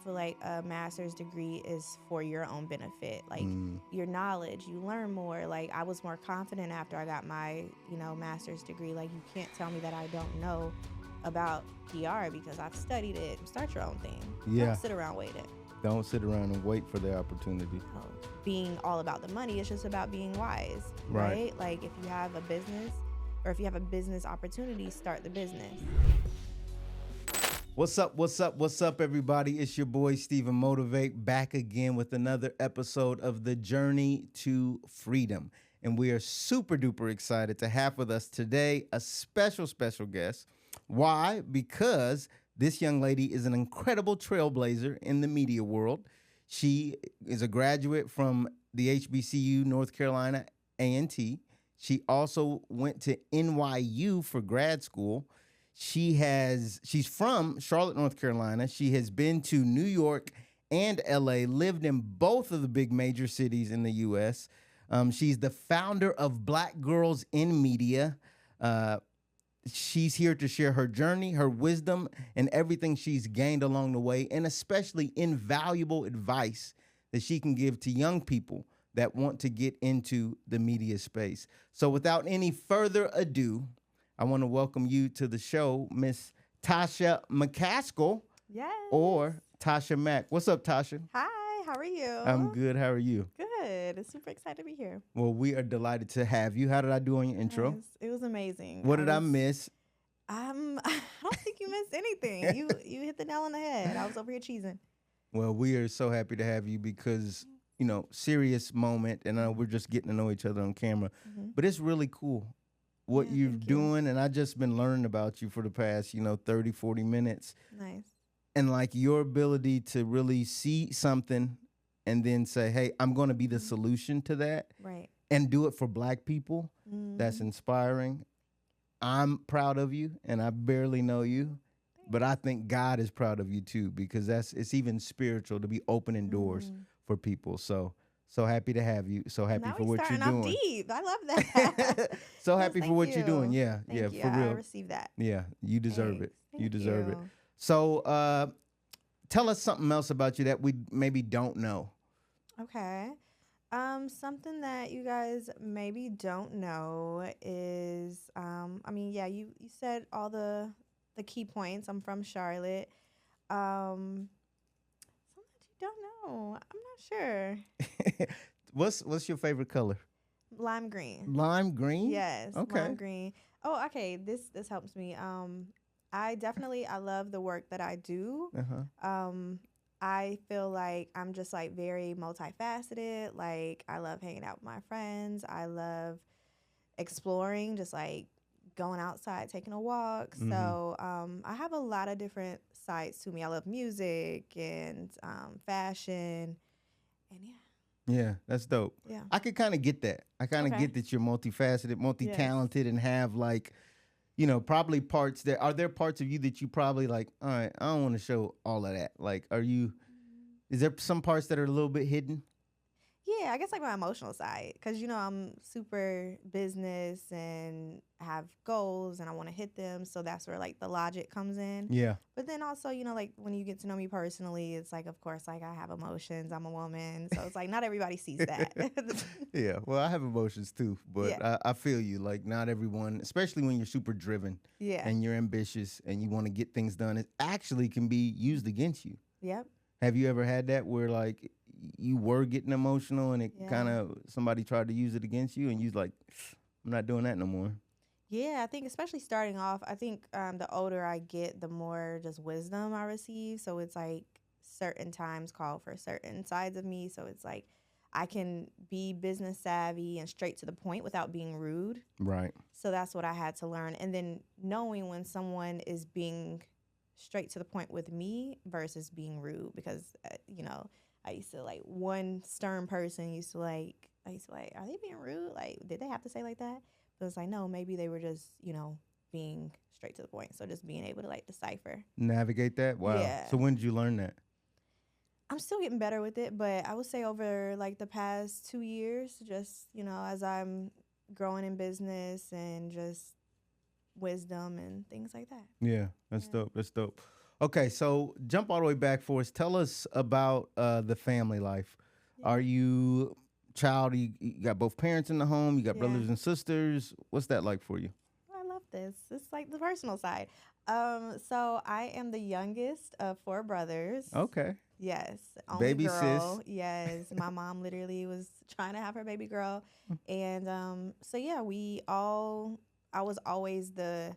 feel like a master's degree is for your own benefit, like your knowledge. You learn more. Like I was more confident after I got my, master's degree. Like you can't tell me that I don't know about PR because I've studied it. Start your own thing. Yeah. Don't sit around waiting. Don't sit around and wait for the opportunity. Being all about the money, it's just about being wise, Right. right? Like if you have a business or if you have a business opportunity, start the business. What's up, everybody? It's your boy, StephenMotivate, back again with another episode of The Journey to Freedom. And we are super duper excited to have with us today a special guest. Why? Because this young lady is an incredible trailblazer in the media world. She is a graduate from the HBCU, North Carolina A&T. She also went to NYU for grad school. She's from Charlotte, North Carolina. She has been to New York and LA, lived in both of the big major cities in the US. She's the founder of Black Girls in Media. She's here to share her journey, her wisdom, and everything she's gained along the way, and especially invaluable advice that she can give to young people that want to get into the media space. So without any further ado, I want to welcome you to the show, Miss Tasha McCaskiel. Yes. Or Tasha Mac. What's up, Tasha? Hi, how are you? I'm good. How are you? Good. Super excited to be here. Well, we are delighted to have you. How did I do on your intro? Nice. It was amazing. What did I miss? I don't think you missed anything. You hit the nail on the head. I was over here cheesing. Well, we are so happy to have you because, serious moment, and we're just getting to know each other on camera. Mm-hmm. But it's really cool what you're doing, and I just been learning about you for the past, 30, 40 minutes. Nice. And like your ability to really see something and then say, hey, I'm going to be the solution to that. Right. And do it for Black people. That's inspiring. I'm proud of you, and I barely know you, but I think God is proud of you too, because it's even spiritual to be opening doors for people. So happy to have you. So happy for what you're doing. Deep. I love that. So happy for what you're doing. Yeah, thank you. For real. I received that. Yeah, you deserve Thanks. it. You deserve it. So tell us something else about you that we maybe don't know. Okay. Something that you guys maybe don't know is, you said all the key points. I'm from Charlotte. Something that you don't know. I'm not sure. What's your favorite color? Lime green. Lime green? Yes. Okay. Lime green. Oh, okay. This helps me. I love the work that I do. Uh-huh. I feel like I'm just like very multifaceted. Like I love hanging out with my friends. I love exploring, just like going outside, taking a walk. Mm-hmm. So I have a lot of different sides to me. I love music and fashion, and yeah. Yeah, that's dope. Yeah. I could kind of get that. I kind of get that you're multifaceted, multi-talented, and have like, probably parts that are there parts of you that you probably like, all right, I don't want to show all of that. Like, is there some parts that are a little bit hidden? Yeah, I guess like my emotional side, because I'm super business and have goals and I want to hit them, so that's where like the logic comes in. Yeah. But then also, like when you get to know me personally, it's like, of course, like I have emotions. I'm a woman, so it's like not everybody sees that. Yeah, well, I have emotions too, but I feel you. Like not everyone, especially when you're super driven, and you're ambitious and you want to get things done, it actually can be used against you. Yep. Have you ever had that where like you were getting emotional and it kind of somebody tried to use it against you and you was like, I'm not doing that no more? Yeah, I think especially starting off, I think the older I get, the more just wisdom I receive. So it's like certain times call for certain sides of me. So it's like I can be business savvy and straight to the point without being rude. Right. So that's what I had to learn. And then knowing when someone is being straight to the point with me versus being rude, because, I used to like one stern person I used to like, are they being rude? Like, did they have to say like that? But it's like, no, maybe they were just, being straight to the point. So just being able to like decipher. Navigate that? Wow. Yeah. So when did you learn that? I'm still getting better with it, but I would say over like the past 2 years, just, as I'm growing in business and just wisdom and things like that. Yeah, that's dope. That's dope. Okay, so jump all the way back for us. Tell us about the family life. Yeah. Are you child? You got both parents in the home. You got Yeah. brothers and sisters. What's that like for you? I love this. It's like the personal side. So I am the youngest of four brothers. Okay, Yes, only baby sis. girl. Yes, my mom literally was trying to have her baby girl, and so yeah, we all. I was always the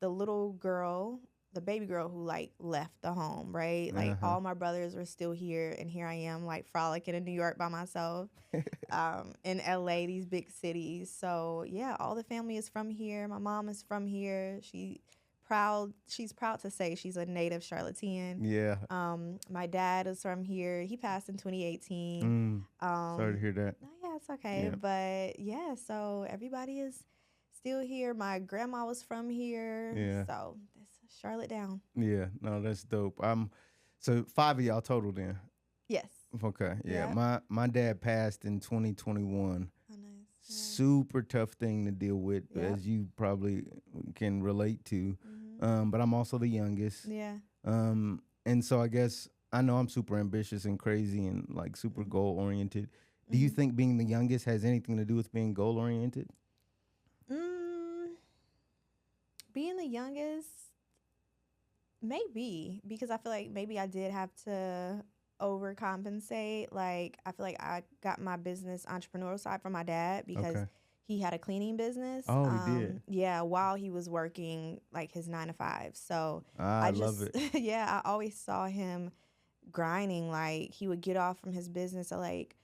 little girl, the baby girl who like left the home, right? Like Uh-huh. all my brothers were still here, and here I am, like frolicking in New York by myself, in LA, these big cities. So yeah, all the family is from here. My mom is from here. She's proud to say she's a native Charlottean. Yeah. My dad is from here. He passed in 2018. Mm, sorry to hear that. No, yeah, it's okay. Yeah. But yeah, so everybody is still here. My grandma was from here. Yeah. So that's Charlotte down. Yeah. No, that's dope. So five of y'all total then. Yes. Okay. Yeah. Yeah. My dad passed in 2021. Oh, nice. Yeah. Super tough thing to deal with, Yep. as you probably can relate to. Mhm. But I'm also the youngest. Yeah. And so I guess I know I'm super ambitious and crazy and like super goal oriented. Do you Mhm. think being the youngest has anything to do with being goal oriented? Mm, being the youngest, maybe, because I feel like maybe I did have to overcompensate. Like, I feel like I got my business entrepreneurial side from my dad because Okay. he had a cleaning business. Oh, he did. Yeah, while he was working like his 9 to 5. So I I love just, it. yeah, I always saw him grinding. Like, he would get off from his business at like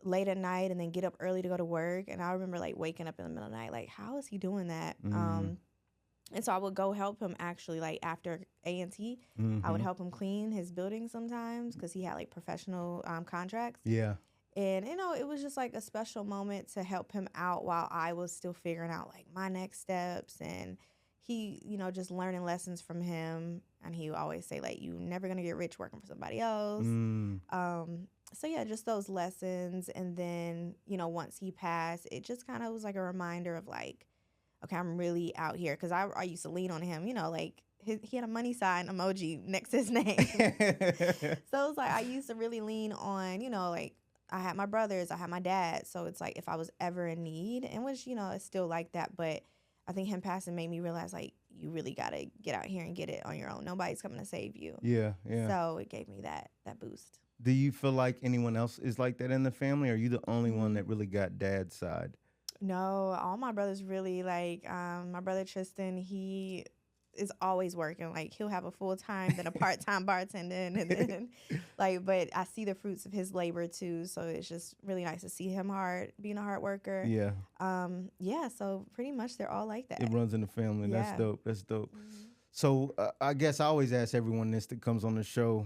late at night and then get up early to go to work. And I remember like waking up in the middle of the night, like, how is he doing that? And so I would go help him actually, like after A&T, I would Mm-hmm. help him clean his building sometimes because he had like professional contracts. Yeah. And, it was just like a special moment to help him out while I was still figuring out like my next steps. And he, just learning lessons from him. And he would always say, like, you never going to get rich working for somebody else. Mm. So yeah, just those lessons. And then, once he passed, it just kind of was like a reminder of like, okay, I'm really out here. Because I used to lean on him, like he had a money sign emoji next to his name. So it's like I used to really lean on, like I had my brothers, I had my dad. So it's like if I was ever in need, and which, it's still like that. But I think him passing made me realize like you really got to get out here and get it on your own. Nobody's coming to save you. Yeah. Yeah. So it gave me that boost. Do you feel like anyone else is like that in the family? Or are you the only one Mhm. that really got dad's side? No, all my brothers really like my brother Tristan, he is always working. Like he'll have a full time, then a part time bartending, and then like. But I see the fruits of his labor too, so it's just really nice to see him being a hard worker. Yeah. Yeah. So pretty much they're all like that. It runs in the family. That's Yeah. dope. That's dope. Mhm. So I guess I always ask everyone this that comes on the show,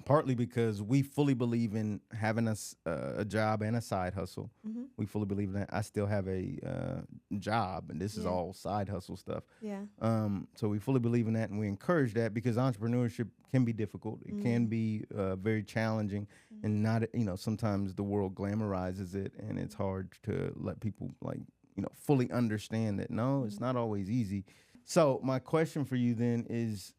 partly because we fully believe in having a job and a side hustle. Mhm. We fully believe in that. I still have a job, and this is Yeah. all side hustle stuff. Yeah. So we fully believe in that, and we encourage that because entrepreneurship can be difficult. It can Mhm. be very challenging, Mhm. and not sometimes the world glamorizes it, and it's hard to let people fully understand that no, it's Mhm. not always easy. So my question for you then is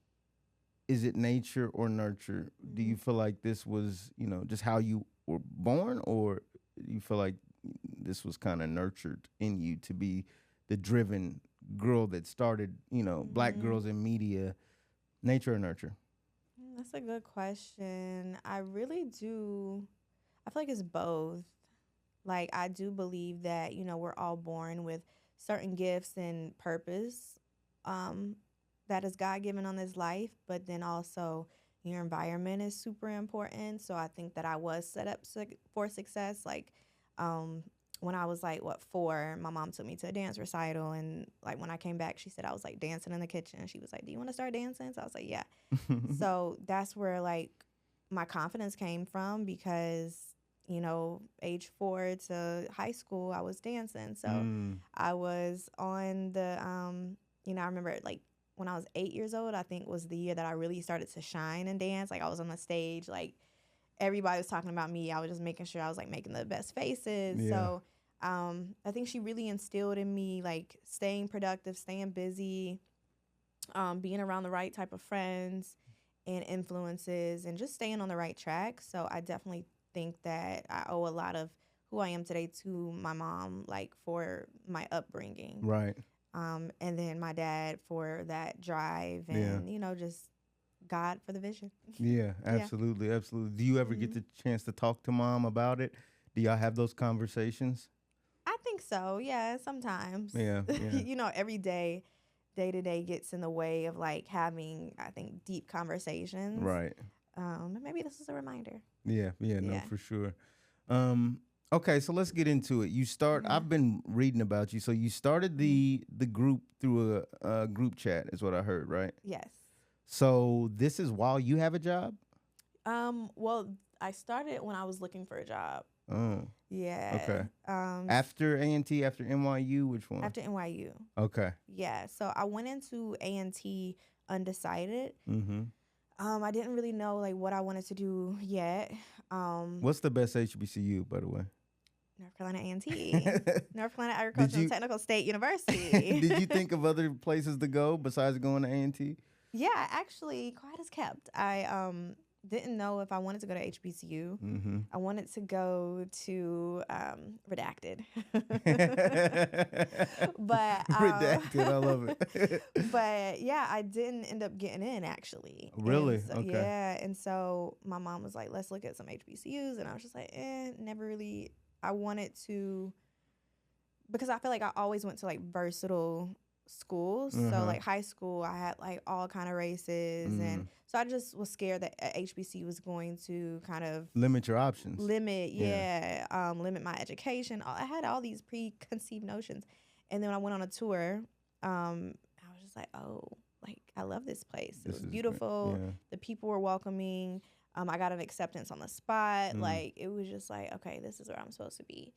it nature or nurture? Do you Mhm. feel like this was, just how you were born, or do you feel like this was kind of nurtured in you to be the driven girl that started, Black Mhm. girls in media? Nature or nurture? That's a good question. I really do. I feel like it's both. Like, I do believe that, we're all born with certain gifts and purpose that is God given on this life, but then also your environment is super important. So I think that I was set up for success. Like, when I was like, 4, my mom took me to a dance recital. And like, when I came back, she said I was like dancing in the kitchen. She was like, do you want to start dancing? So I was like, yeah. So that's where like my confidence came from because, age 4 to high school, I was dancing. So Mm. I was on the, I remember like when I was 8 years old, I think was the year that I really started to shine and dance. Like I was on the stage, like everybody was talking about me. I was just making sure I was like making the best faces. Yeah. So I think she really instilled in me like staying productive, staying busy, being around the right type of friends and influences and just staying on the right track. So I definitely think that I owe a lot of who I am today to my mom, like for my upbringing. Right. And then my dad for that drive Yeah. and, just God for the vision. Yeah, Yeah. absolutely. Absolutely. Do you ever get the chance to talk to mom about it? Do y'all have those conversations? I think so. Yeah, sometimes. Yeah. Yeah. Every day to day gets in the way of like having, I think, deep conversations. Right. And maybe this is a reminder. Yeah. Yeah. No, Yeah. for sure. Okay, so let's get into it. I've been reading about you. So you started the group through a group chat, is what I heard, right? Yes. So this is while you have a job? Well, I started when I was looking for a job. Oh. Yeah. Okay. After A&T, after NYU, which one? After NYU. Okay. Yeah. So I went into A&T undecided. Mm-hmm. I didn't really know like what I wanted to do yet. What's the best HBCU, by the way? North Carolina A&T, North Carolina Agricultural Technical State University. Did you think of other places to go besides going to A&T? Yeah, actually, quiet as kept. I didn't know if I wanted to go to HBCU. Mm-hmm. I wanted to go to Redacted. But Redacted, I love it. But yeah, I didn't end up getting in actually. Really? And so, Okay. Yeah, and so my mom was like, "Let's look at some HBCUs," and I was just like, never really. I wanted to, because I feel like I always went to like versatile schools. So like high school, I had like all kind of races, and so I just was scared that HBC was going to kind of limit your options. Limit my education. I had all these preconceived notions, and then when I went on a tour, I was just like, oh, like I love this place. It was beautiful. Yeah. The people were welcoming. I got an acceptance on the spot. Like it was just like, okay, this is where I'm supposed to be.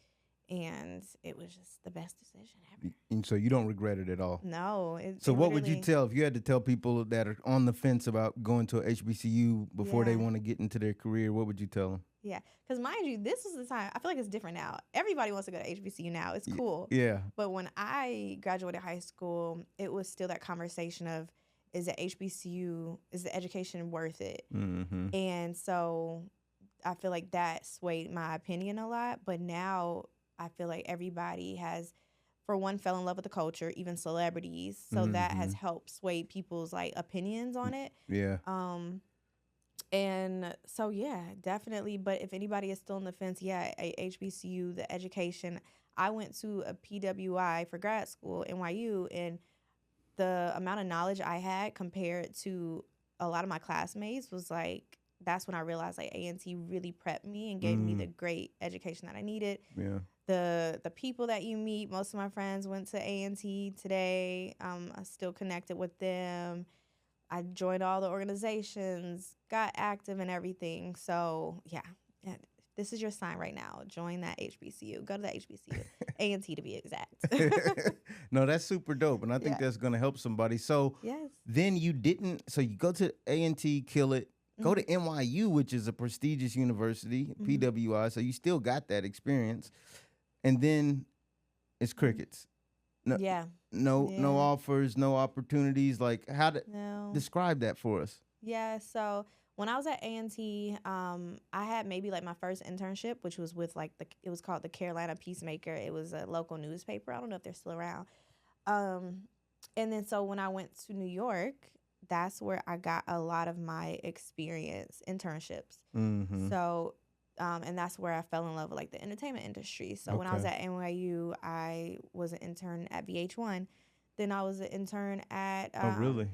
And it was just the best decision ever. And so you don't regret it at all? No. So what would you tell if you had to tell people that are on the fence about going to a HBCU before they want to get into their career? What would you tell them? Yeah, because mind you, this is the time. I feel like it's different now. Everybody wants to go to HBCU now. It's cool. Yeah. But when I graduated high school, it was still that conversation of, is the HBCU, is the education worth it? Mm-hmm. And so I feel like that swayed my opinion a lot. But now I feel like everybody has, for one, fell in love with the culture, even celebrities. So that has helped sway people's like opinions on it. Yeah. And so, yeah, definitely. But if anybody is still on the fence, yeah, HBCU, the education. I went to a PWI for grad school, NYU, and the amount of knowledge I had compared to a lot of my classmates was like, that's when I realized like A&T really prepped me and gave me the great education that I needed. Yeah. The people that you meet, most of my friends went to A&T today. I'm still connected with them. I joined all the organizations, got active and everything. So yeah, this is your sign right now. Join that HBCU. Go to that HBCU. A&T to be exact. No, that's super dope. And I think that's going to help somebody. So then you go to A&T, kill it. Go to NYU, which is a prestigious university, PWI. So you still got that experience. And then it's crickets. No offers, no opportunities. Like describe that for us. Yeah, so when I was at A&T, I had maybe like my first internship, which was with like it was called the Carolina Peacemaker. It was a local newspaper. I don't know if they're still around. And then so when I went to New York, that's where I got a lot of my experience, internships. So, and that's where I fell in love with like the entertainment industry. So when I was at NYU, I was an intern at VH1. Then I was an intern at oh really?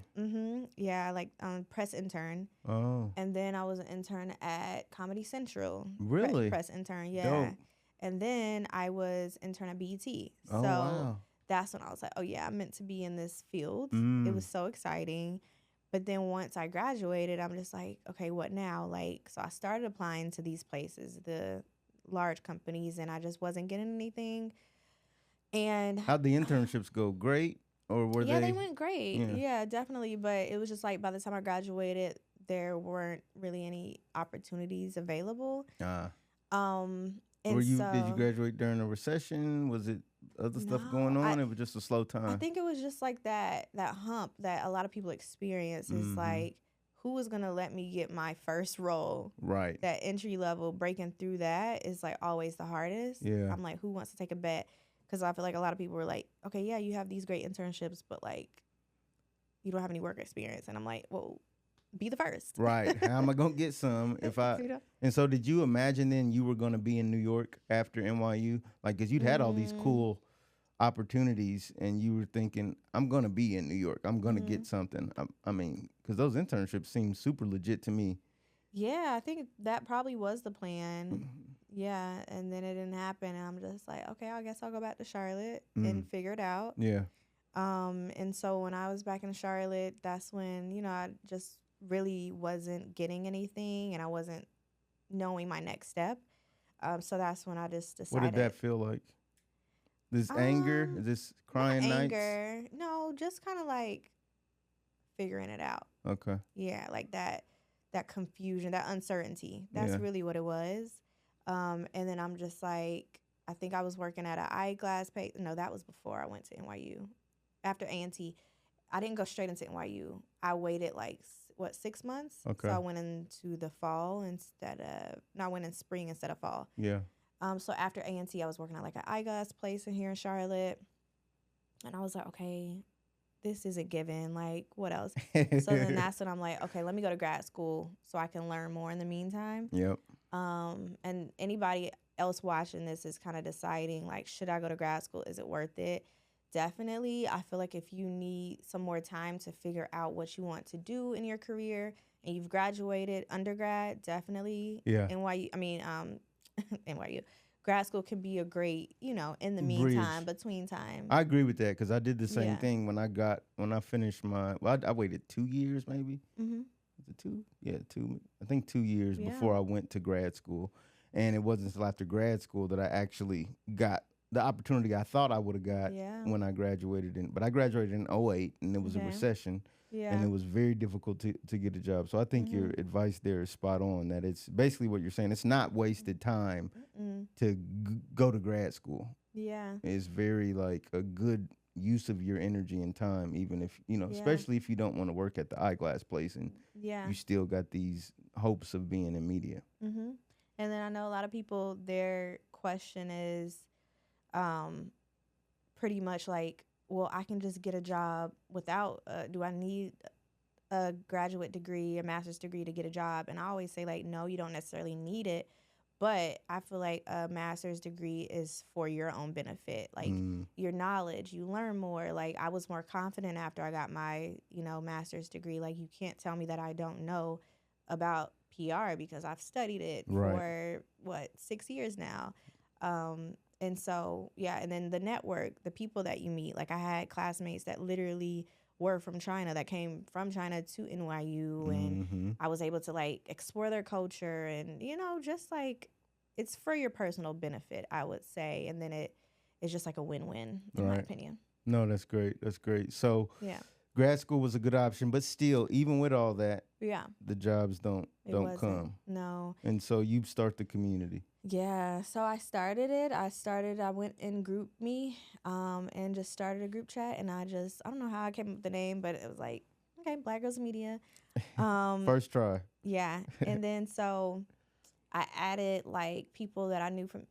Yeah, like press intern. Oh. And then I was an intern at Comedy Central. Really? Press intern, yeah. Dope. And then I was intern at BET. Oh, so wow. that's when I was like, oh yeah, I'm meant to be in this field. It was so exciting. But then once I graduated, I'm just like, okay, what now? Like, so I started applying to these places, the large companies, and I just wasn't getting anything. And how'd the internships go? Great? Or were they went great. Yeah, definitely. But it was just like by the time I graduated, there weren't really any opportunities available. And did you graduate during a recession? Was it other stuff No, going on? It was just a slow I time. think it was just like that hump that a lot of people experience is Mm-hmm. like, who was gonna let me get my first role? Right. That entry level, breaking through that is like always the hardest. Yeah. I'm like, who wants to take a bet? Because I feel like a lot of people were like, okay, yeah, you have these great internships, but like, you don't have any work experience. And I'm like, well, be the first. Right. How am I gonna get some if I? You know? And so, did you imagine then you were gonna be in New York after NYU? Like, cause you'd had all these Mm-hmm. cool opportunities, and you were thinking, I'm gonna be in New York. I'm gonna Mm-hmm. get something. I mean, cause those internships seem super legit to me. Yeah, I think that probably was the plan. Mm-hmm. Yeah, and then it didn't happen. And I'm just like, okay, I guess I'll go back to Charlotte Mm. and figure it out. Yeah. And so when I was back in Charlotte, that's when, I just really wasn't getting anything and I wasn't knowing my next step. So that's when I just What decided. did that feel like? This anger, this Not crying nights. anger. No, just kind of like figuring it out. Okay. Yeah, like that confusion, that uncertainty. That's Yeah. really what it was. And then I'm just like, I think I was working at an eyeglass place. No, that was before I went to NYU. After A&T, I didn't go straight into NYU. I waited like 6 months. Okay. So I went into the fall I went in spring instead of fall. Yeah. So after A&T, I was working at like an eyeglass place in here in Charlotte, and I was like, okay, this isn't given. Like, what else? So then that's when I'm like, okay, let me go to grad school so I can learn more in the meantime. Yep. And anybody else watching this is kind of deciding, like, should I go to grad school? Is it worth it? Definitely. I feel like if you need some more time to figure out what you want to do in your career and you've graduated undergrad, definitely. Yeah. NYU. Grad school can be a great, in the meantime, between time. I agree with that because I did the same Yeah. thing when I finished my. Well, I waited 2 years maybe. Mm-hmm. Was it 2? Yeah, 2. I think 2 years Yeah. before I went to grad school, and it wasn't until after grad school that I actually got the opportunity I thought I would have got when I graduated But I graduated in 2008, and it was a recession. Yeah. And it was very difficult to get a job. So I think your advice there is spot on, that it's basically what you're saying. It's not wasted time to go to grad school. Yeah. It's very like a good use of your energy and time, even if, especially if you don't want to work at the eyeglass place and you still got these hopes of being in media. Mm-hmm. And then I know a lot of people, their question is pretty much like, well, I can just get a job without, do I need a graduate degree, a master's degree to get a job? And I always say, like, no, you don't necessarily need it. But I feel like a master's degree is for your own benefit. Like, your knowledge, you learn more. Like, I was more confident after I got my, master's degree. Like, you can't tell me that I don't know about PR because I've studied it for, 6 years now. And so, yeah, and then the network, the people that you meet. Like, I had classmates that literally were from China, that came from China to NYU, and I was able to, like, explore their culture and, just, like, it's for your personal benefit, I would say. And then it's just, like, a win-win, in my opinion. No, that's great. That's great. So, yeah, grad school was a good option, but still, even with all that, yeah, the jobs don't come. No. And so you start the community. Yeah, so I started it. I went in GroupMe, and just started a group chat, and I don't know how I came up with the name, but it was like, okay, Black Girls Media. First try. Yeah, and then so I added like people that I knew from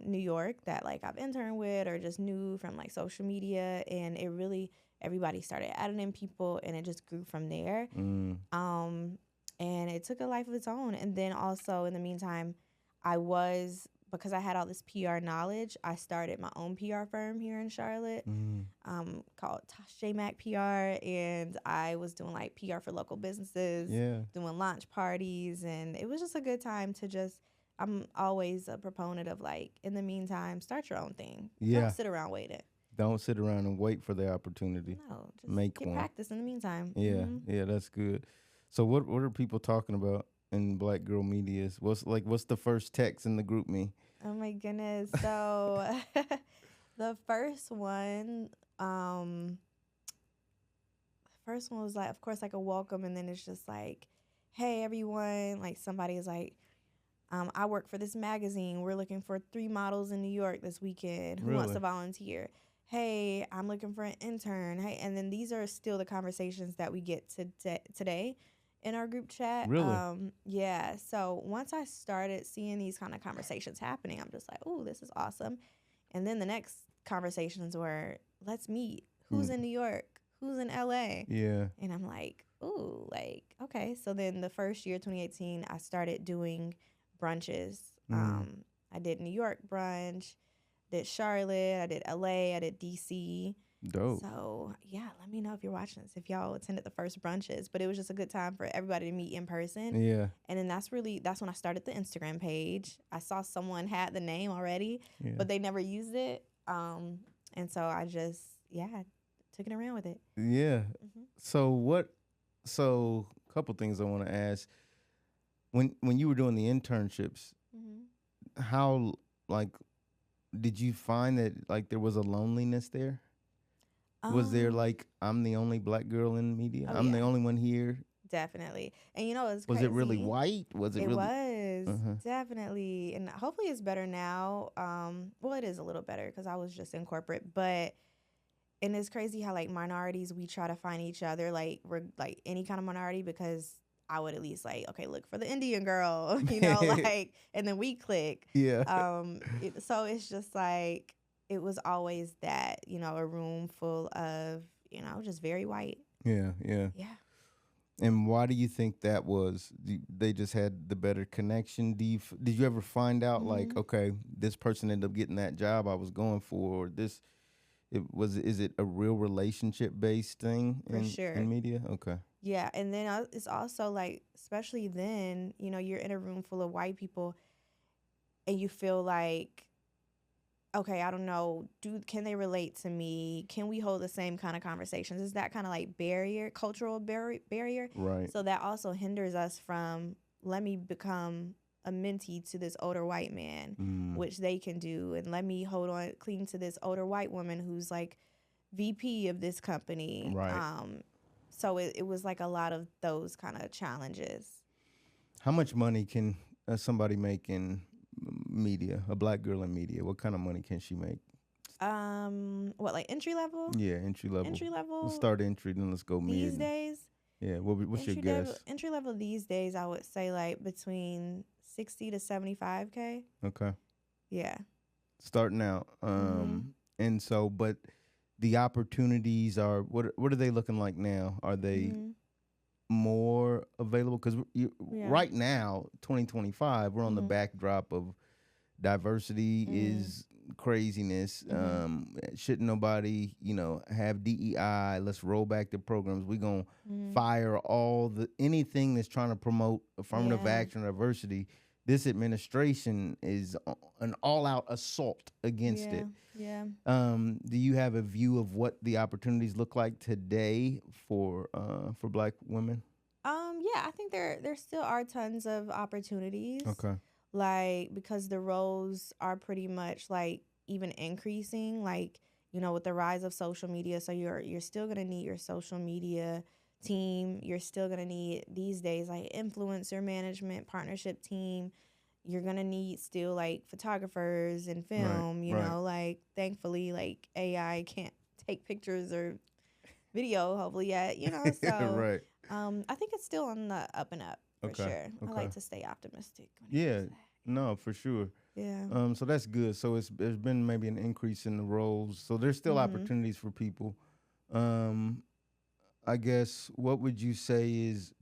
New York that like I've interned with or just knew from like social media, and everybody started adding in people, and it just grew from there. And it took a life of its own. And then also in the meantime, because I had all this PR knowledge, I started my own PR firm here in Charlotte, called Tasha McCaskiel PR, and I was doing like PR for local businesses, doing launch parties, and it was just a good time to I'm always a proponent of like, in the meantime, start your own thing. Yeah. Don't sit around waiting. Don't sit around and wait for the opportunity. No, just make get one. practice in the meantime. Yeah, yeah, that's good. So what are people talking about in Black Girl Medias? What's the first text in the GroupMe? Oh my goodness. So the first one was like, of course, like a welcome, and then it's just like, hey everyone, like somebody is like, I work for this magazine. We're looking for 3 models in New York this weekend. Who wants Really? to volunteer? Hey, I'm looking for an intern. Hey, and then these are still the conversations that we get today in our group chat. Really? Yeah. So once I started seeing these kind of conversations happening, I'm just like, oh, this is awesome. And then the next conversations were, let's meet. Who's in New York? Who's in LA? Yeah. And I'm like, ooh, like, okay. So then the first year, 2018, I started doing brunches. I did New York brunch, did Charlotte, I did LA, I did DC. Dope. So yeah, let me know if you're watching this, if y'all attended the first brunches. But it was just a good time for everybody to meet in person. Yeah. And then that's when I started the Instagram page. I saw someone had the name already, Yeah. but they never used it. And so I just, took it around with it. Yeah. So a couple things I want to ask. When you were doing the internships, how, like, did you find that, like, there was a loneliness there? Was there, like, I'm the only black girl in media? Oh, I'm the yeah. only one here? Definitely. And it's Was crazy. it really white? Was it really? It was, definitely. And hopefully it's better now. Well, it is a little better because I was just in corporate. But, and it's crazy how, like, minorities, we try to find each other, like, we're, like, any kind of minority, because I would at least, like, okay, look for the Indian girl, like, and then we click. Yeah. So it's just, like, it was always that, a room full of, just very white. Yeah. Yeah. And why do you think that was? They just had the better connection? Did you ever find out, like, okay, this person ended up getting that job I was going for, or this, is it a real relationship based thing in media? Okay. Yeah, and then it's also, like, especially then, you're in a room full of white people and you feel like, okay, I don't know, can they relate to me? Can we hold the same kind of conversations? Is that kind of like cultural barrier? Right. So that also hinders us from, let me become a mentee to this older white man, which they can do, and let me cling to this older white woman who's, like, VP of this company. Right. So it was, like, a lot of those kind of challenges. How much money can somebody make in media, a black girl in media? What kind of money can she make? What, like entry level? Yeah, entry level. Entry level. Let's start entry, then let's go mid. These days? Yeah, what's your guess? Entry level these days, I would say, like, between 60 to 75K. Okay. Yeah. Starting out. And so, but the opportunities are, what are they looking like now? Are they more available? Because right now, 2025, we're on the backdrop of diversity is craziness. Shouldn't nobody, have DEI? Let's roll back the programs. We're going to fire anything that's trying to promote affirmative action or diversity. This administration is an all-out assault against it. Yeah. Do you have a view of what the opportunities look like today for black women? Yeah, I think there still are tons of opportunities. Okay. Like, because the roles are pretty much, like, even increasing, like, with the rise of social media. So you're still gonna need your social media team. You're still gonna need, these days, like, influencer management, partnership team. You're gonna need still, like, photographers and film. Like, thankfully, like, AI can't take pictures or video, hopefully, yet. So Right. I think it's still on the up and up. For sure. I like to stay optimistic. No, for sure. Yeah. So that's good. So there's been maybe an increase in the roles. So there's still opportunities for people. I guess, what would you say is,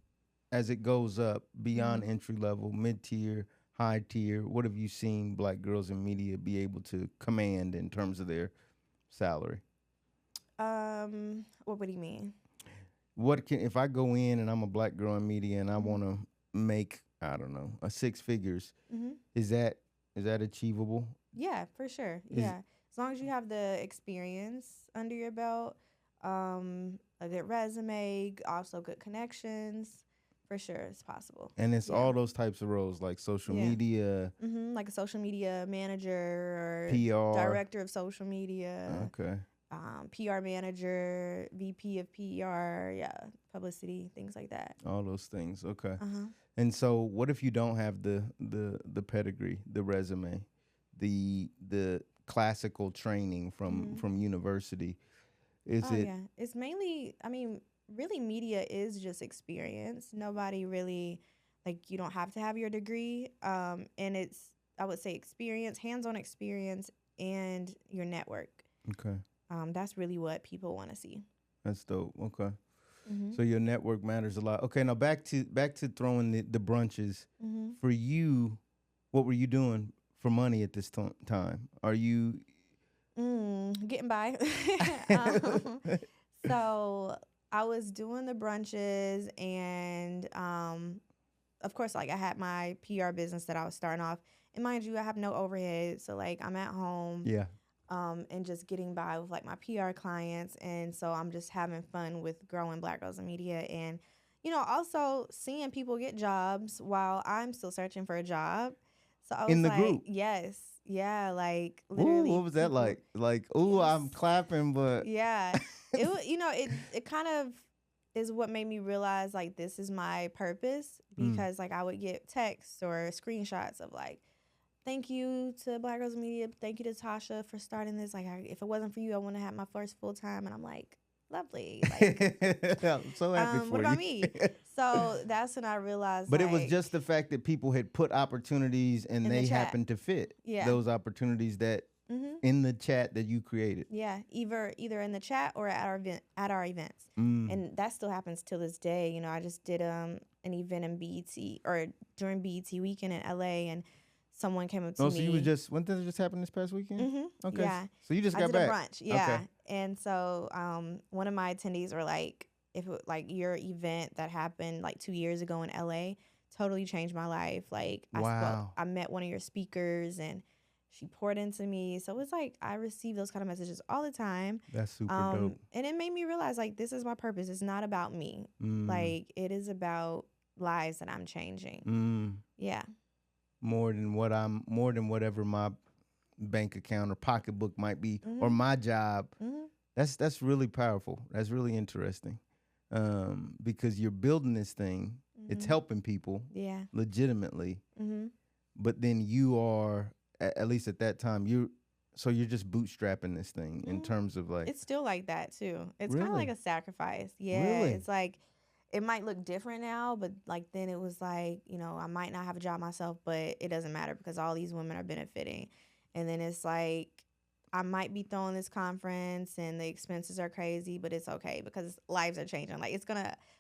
as it goes up beyond entry level, mid tier, high tier, what have you seen black girls in media be able to command in terms of their salary? What do you mean? If I go in and I'm a black girl in media and I want to make, I don't know, a 6 figures, is that achievable? Yeah, for sure. Yeah. As long as you have the experience under your belt, a good resume, also good connections, for sure it's possible. And it's all those types of roles, like social media. Like a social media manager or PR. director of social media. Okay. PR manager, VP of PR, yeah, publicity, things like that. All those things. Okay. Uh-huh. And so, what if you don't have the pedigree, the resume, the classical training from university? Is it Yeah. It's mainly, I mean, really media is just experience. Nobody really, like, you don't have to have your degree. And it's, I would say, experience, hands-on experience, and your network. okay? That's really what people want to see. That's dope. Okay. Mm-hmm. So your network matters a lot. Okay, now back to throwing the brunches. Mm-hmm. For you, what were you doing for money at this time? Are you Getting by. So I was doing the brunches, and of course, like I had my PR business that I was starting off. And mind you, I have no overhead, so like I'm at home. Yeah. And just getting by with like my PR clients. And so I'm just having fun with growing Black Girls in Media, and, you know, also seeing people get jobs while I'm still searching for a job. So I was In the like, group? yes, yeah, like Ooh, literally. what was that people- like? Like, ooh, I'm was- clapping, but Yeah, you know, it kind of is what made me realize like this is my purpose, because like I would get texts or screenshots of like, thank you to Black Girls Media. Thank you to Tasha for starting this. Like, if it wasn't for you, I wouldn't have had my first full time. And I'm like, lovely. Like, I'm so happy for what you. about me? So that's when I realized. But like, it was just the fact that people had put opportunities and In the they chat. happened to fit Yeah. those opportunities that in the chat that you created. yeah, either in the chat or at our events, Mm. and that still happens till this day. You know, I just did an event in BET or during BET weekend in LA, and someone came up to me. Oh, so you was just, when did it just happen this past weekend? Okay. Yeah. So you just I got did back. a brunch, yeah. Okay. And so one of my attendees were like, if it, like your event that happened like 2 years ago in LA totally changed my life. Like Wow. I met one of your speakers and she poured into me. So it's like I receive those kind of messages all the time. That's super dope. And it made me realize like this is my purpose. It's not about me. Mm. Like it is about lives that I'm changing. Mm. Yeah. More than whatever my bank account or pocketbook might be, or my job. That's really powerful. That's really interesting, because you're building this thing. It's helping people, Yeah. legitimately. But then you are, at least at that time, you're just bootstrapping this thing in terms of like. It's still like that too. It's kind of Really? like a sacrifice. Yeah. Really? It's like it might look different now, but like then it was like, you know, I might not have a job myself, but it doesn't matter because all these women are benefiting. And then it's like I might be throwing this conference and the expenses are crazy, but it's okay because lives are changing. Like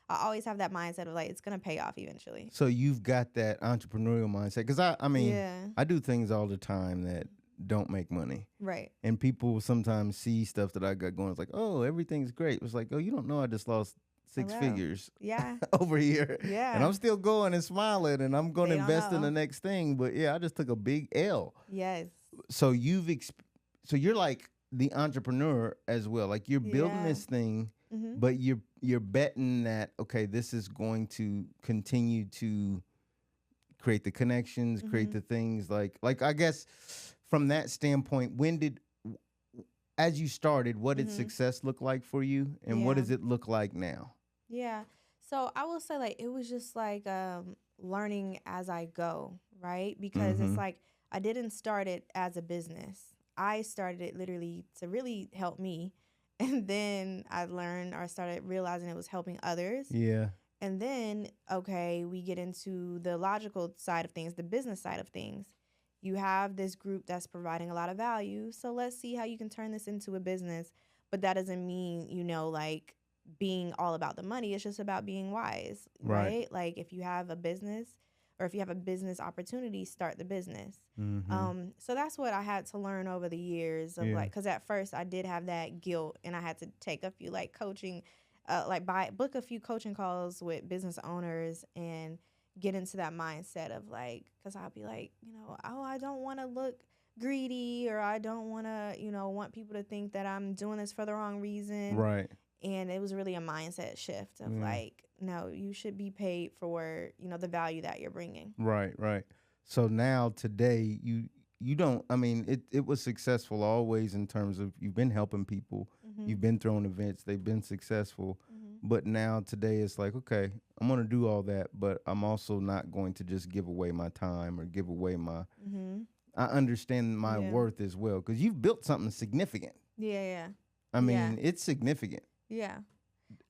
I always have that mindset of like it's gonna pay off eventually. So you've got that entrepreneurial mindset, because I mean, Yeah. I do things all the time that don't make money. Right. And people sometimes see stuff that I got going. It's like, oh, everything's great. It's like, oh, you don't know I just lost 6 Wow. figures Yeah. over here. Yeah. And I'm still going and smiling, and I'm going to They don't invest in the know. next thing. But yeah, I just took a big L. Yes. So so you're like the entrepreneur as well. Like you're building Yeah. this thing, Mm-hmm. but you're betting that, okay, this is going to continue to create the connections, create the things like I guess from that standpoint, as you started, what did success look like for you, and what Yeah. does it look like now? Yeah. So I will say like it was just like learning as I go, right? Because it's like I didn't start it as a business. I started it literally to really help me. And then I learned or started realizing it was helping others. Yeah. And then, okay, we get into the logical side of things, the business side of things. You have this group that's providing a lot of value. So let's see how you can turn this into a business. But that doesn't mean, you know, like being all about the money. It's just about being wise, right? Like if you have a business or if you have a business opportunity, start the business. So that's what I had to learn over the years of like, because at first I did have that guilt and I had to take a few like coaching, book a few coaching calls with business owners and get into that mindset of like, because I'll be like, you know, oh, I don't want to look greedy or I don't want to, you know, want people to think that I'm doing this for the wrong reason. Right. And it was really a mindset shift of like, no, you should be paid for, you know, the value that you're bringing. Right. So now today you don't, I mean, it was successful always in terms of you've been helping people, You've been throwing events. They've been successful. But now today it's like, okay, I'm going to do all that, but I'm also not going to just give away my time or give away my, I understand my worth as well. Because you've built something significant. Yeah. I mean, it's significant. Yeah.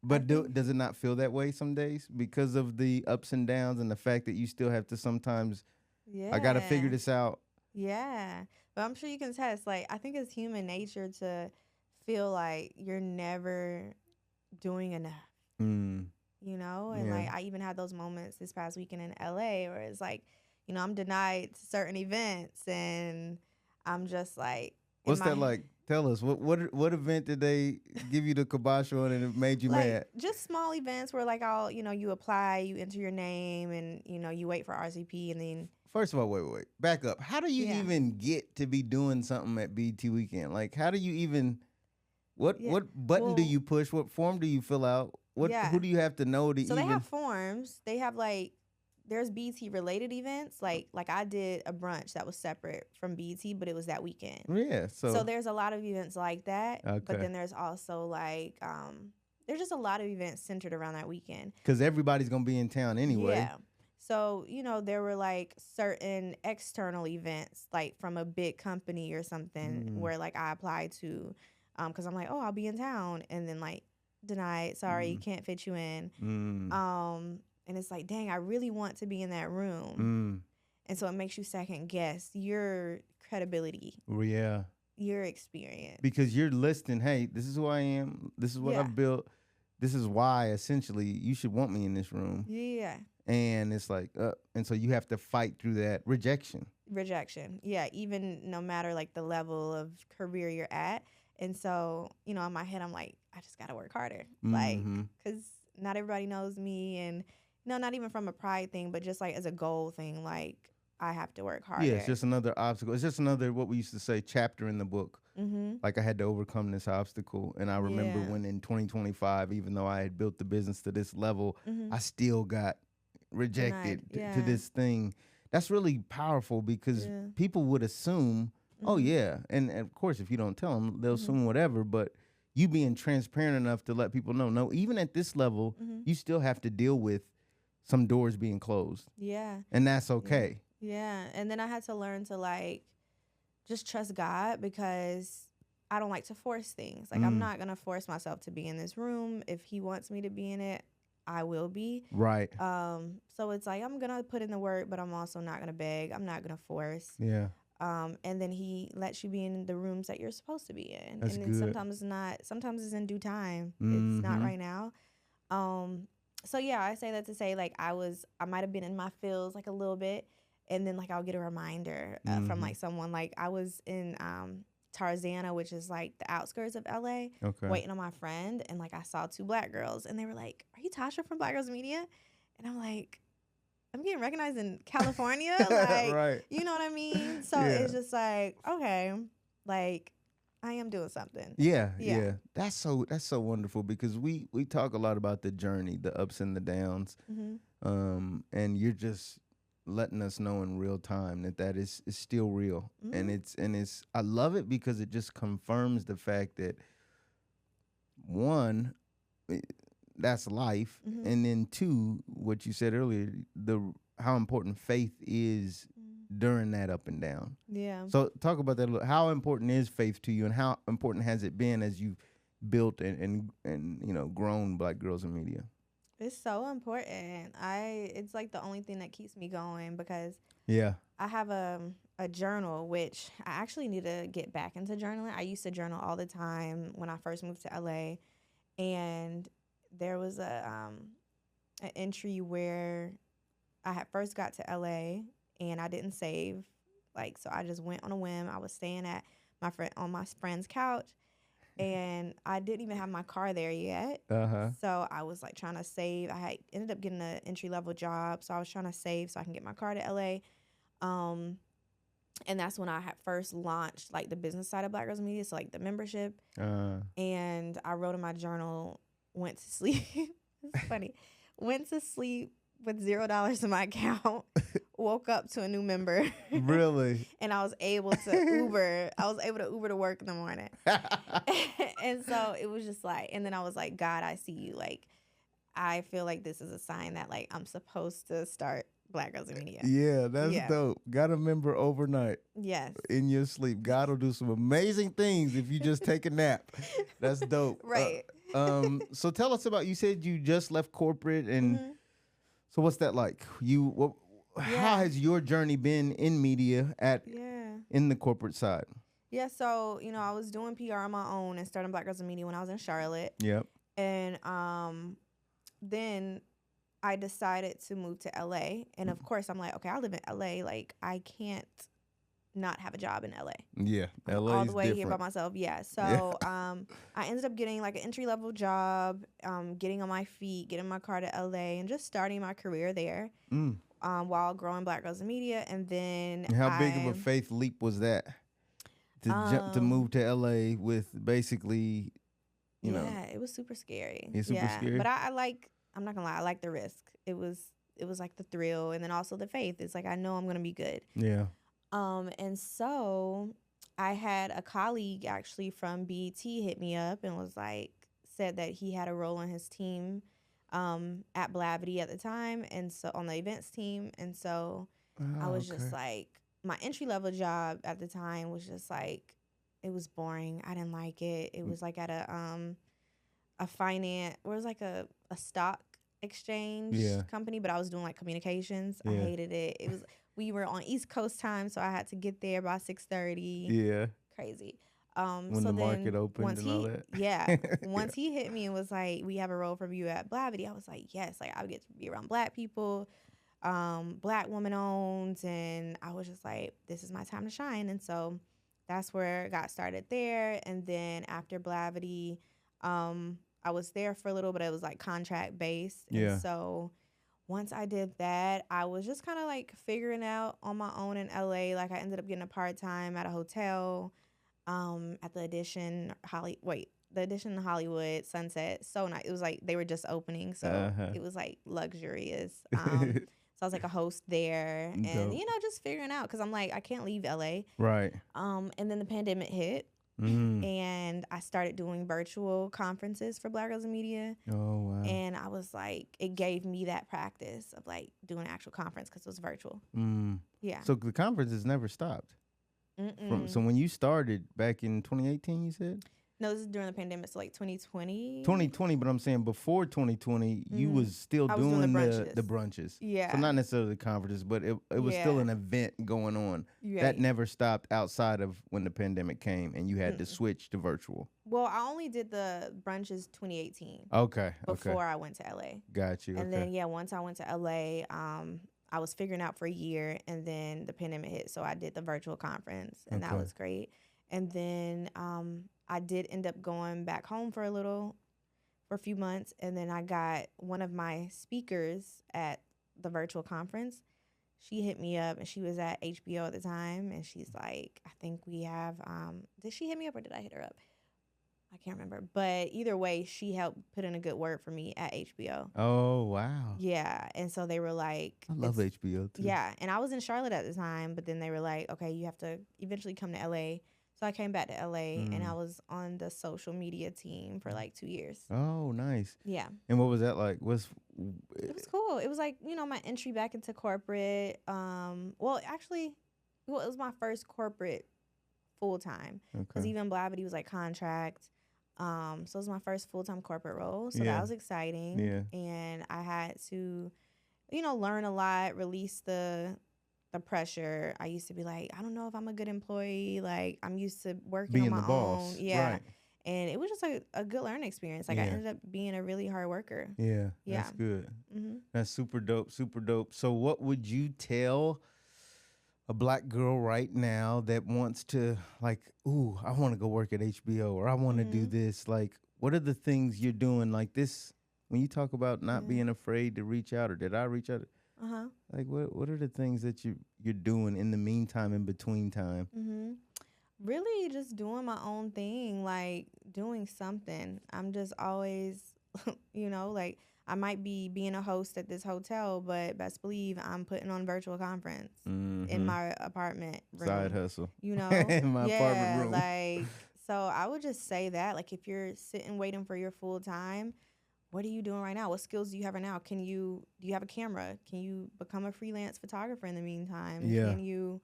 But does it not feel that way some days because of the ups and downs and the fact that you still have to sometimes, I got to figure this out? Yeah. But I'm sure you can test. Like, I think it's human nature to feel like you're never doing enough. You know? And like, I even had those moments this past weekend in LA where it's like, you know, I'm denied certain events and I'm just like, what's that like? Tell us, what event did they give you the kibosh on and it made you mad? Just small events where like you apply, you enter your name and, you know, you wait for RCP and then. First of all, wait. Back up. How do you even get to be doing something at BT Weekend? Like, how do you even, what button do you push? What form do you fill out? Who do you have to know to even? So they have forms. They have like, there's BT related events. Like I did a brunch that was separate from BT, but it was that weekend. Yeah. So there's a lot of events like that. Okay. But then there's also like, there's just a lot of events centered around that weekend. Because everybody's going to be in town anyway. Yeah. So, you know, there were like certain external events, like from a big company or something where like I applied to, because I'm like, oh, I'll be in town. And then like, denied, sorry, can't fit you in. And it's like, dang, I really want to be in that room. And so it makes you second guess your credibility. Yeah. Your experience. Because you're listing, hey, this is who I am. This is what I've built. This is why, essentially, you should want me in this room. Yeah. And it's like, and so you have to fight through that rejection. Yeah, even no matter like the level of career you're at. And so, you know, in my head, I'm like, I just got to work harder. Like, because not everybody knows me. And, you know, not even from a pride thing, but just like as a goal thing, like, I have to work harder. Yeah, it's just another obstacle. It's just another, what we used to say, chapter in the book. Like I had to overcome this obstacle. And I remember when in 2025, even though I had built the business to this level, I still got rejected to this thing. That's really powerful because people would assume, oh, yeah. And of course, if you don't tell them, they'll assume whatever. But you being transparent enough to let people know, no, even at this level, you still have to deal with some doors being closed. Yeah. And that's okay. Yeah. And then I had to learn to like just trust God because I don't like to force things. Like I'm not going to force myself to be in this room. If he wants me to be in it, I will be. Right. So it's like I'm going to put in the work, but I'm also not going to beg. I'm not going to force. Yeah. And then he lets you be in the rooms that you're supposed to be in. That's and then good. sometimes it's not. Sometimes it's in due time. It's not right now. So yeah, I say that to say like I might have been in my feels like a little bit, and then like I'll get a reminder from like someone. Like I was in Tarzana, which is like the outskirts of LA, waiting on my friend, and like I saw two Black girls, and they were like, "Are you Tasha from Black Girls Media?" And I'm like, I'm getting recognized in California, like, right. You know what I mean? So it's just like, okay, like I am doing something. Yeah. That's so wonderful because we talk a lot about the journey, the ups and the downs, and you're just letting us know in real time that is still real, and it's I love it because it just confirms the fact that one, that's life, and then two, what you said earlier, how important faith is during that up and down. Yeah. So talk about that a little. How important is faith to you, and how important has it been as you've built and you know grown Black Girls in Media? It's so important. It's like the only thing that keeps me going because I have a journal, which I actually need to get back into journaling. I used to journal all the time when I first moved to LA, and there was an entry where I had first got to LA and I didn't save, like, so I just went on a whim. I was staying at my friend's couch, and I didn't even have my car there yet. So I was like trying to save. I had ended up getting an entry-level job, so I was trying to save so I can get my car to LA. And that's when I had first launched like the business side of Black Girls Media, so like the membership. And I wrote in my journal, went to sleep. It's funny. Went to sleep with $0 in my account. woke up to a new member. Really? And I was able to Uber. I was able to Uber to work in the morning. And so it was just like, and then I was like, God, I see you. Like, I feel like this is a sign that like I'm supposed to start Black Girls in Media. Yeah, that's dope. Got a member overnight. Yes. In your sleep. God will do some amazing things if you just take a nap. That's dope. Right. So tell us about, you said you just left corporate, and so what's that like? How has your journey been in media in the corporate side? Yeah, so, you know, I was doing PR on my own and starting Black Girls in Media when I was in Charlotte. Yep. And then I decided to move to LA. And of course, I'm like, okay, I live in LA. Like, I can't not have a job in LA. Yeah, LA all is the way different. here by myself. Yeah. So I ended up getting like an entry-level job, getting on my feet, getting my car to LA, and just starting my career there while growing Black Girls in Media. And then how big of a faith leap was that? To move to LA with basically, you know. Yeah, it was super scary. It's super scary. But I'm not gonna lie, I like the risk. It was like the thrill, and then also the faith. It's like, I know I'm gonna be good. Yeah. And so I had a colleague actually from BET hit me up and was like, said that he had a role on his team at Blavity at the time, and so on the events team. And so I was just like, my entry-level job at the time was just like, it was boring. I didn't like it. It was like at a finance, or it was like a stock exchange company, but I was doing like communications. I hated it. We were on East Coast time, so I had to get there by 6:30. Yeah. Crazy. When the market opened and all that. Yeah. Once he hit me and was like, we have a role for you at Blavity, I was like, yes. Like, I would get to be around Black people, Black woman owned, and I was just like, this is my time to shine. And so that's where it got started there. And then after Blavity, I was there for a little bit. It was like contract based. Yeah. And so once I did that, I was just kind of like figuring out on my own in LA. Like, I ended up getting a part-time at a hotel at the Edition Hollywood Sunset. So nice. It was like they were just opening, so it was like luxurious. So I was like a host there, and you know, just figuring out, because I'm like, I can't leave LA. Right. And then the pandemic hit. And I started doing virtual conferences for Black Girls in Media. Oh, wow. And I was like, it gave me that practice of like doing an actual conference because it was virtual. Yeah. So the conferences never stopped. So when you started back in 2018, you said? No, this is during the pandemic, so like 2020. 2020, but I'm saying before 2020, you was still doing the brunches. Yeah. So not necessarily the conferences, but it was still an event going on. Right. That never stopped outside of when the pandemic came and you had to switch to virtual. Well, I only did the brunches 2018. Okay. Before I went to LA. Got you. And then, once I went to LA, I was figuring out for a year, and then the pandemic hit, so I did the virtual conference, and that was great. And then I did end up going back home for a few months, and then I got one of my speakers at the virtual conference. She hit me up, and she was at HBO at the time, and she's like, I think we have, did she hit me up or did I hit her up? I can't remember. But either way, she helped put in a good word for me at HBO. Oh, wow. Yeah. And so they were like, I love HBO too. Yeah. And I was in Charlotte at the time, but then they were like, okay, you have to eventually come to LA. So I came back to LA and I was on the social media team for like 2 years. Oh, nice. Yeah. And what was that like? It was cool. It was like, you know, my entry back into corporate. Well, actually, it was my first corporate full time. Because even Blavity was like contract. So it was my first full-time corporate role. So that was exciting. Yeah. And I had to, you know, learn a lot, release the pressure. I used to be like, I don't know if I'm a good employee. Like, I'm used to working on my own. Yeah. Right. And it was just a good learning experience. Like, I ended up being a really hard worker. Yeah. That's good. That's super dope. Super dope. So what would you tell a Black girl right now that wants to, like, ooh, I want to go work at HBO, or I want to do this? Like, what are the things you're doing like this? When you talk about not being afraid to reach out, or did I reach out? Like, what are the things that you're doing in the meantime, in between time? Really just doing my own thing, like doing something. I'm just always, you know, like, I might be being a host at this hotel, but best believe I'm putting on virtual conference in my apartment room. Side hustle. You know? In my apartment room. Like, so I would just say that, like, if you're sitting waiting for your full time, what are you doing right now? What skills do you have right now? Do you have a camera? Can you become a freelance photographer in the meantime? Yeah. Can you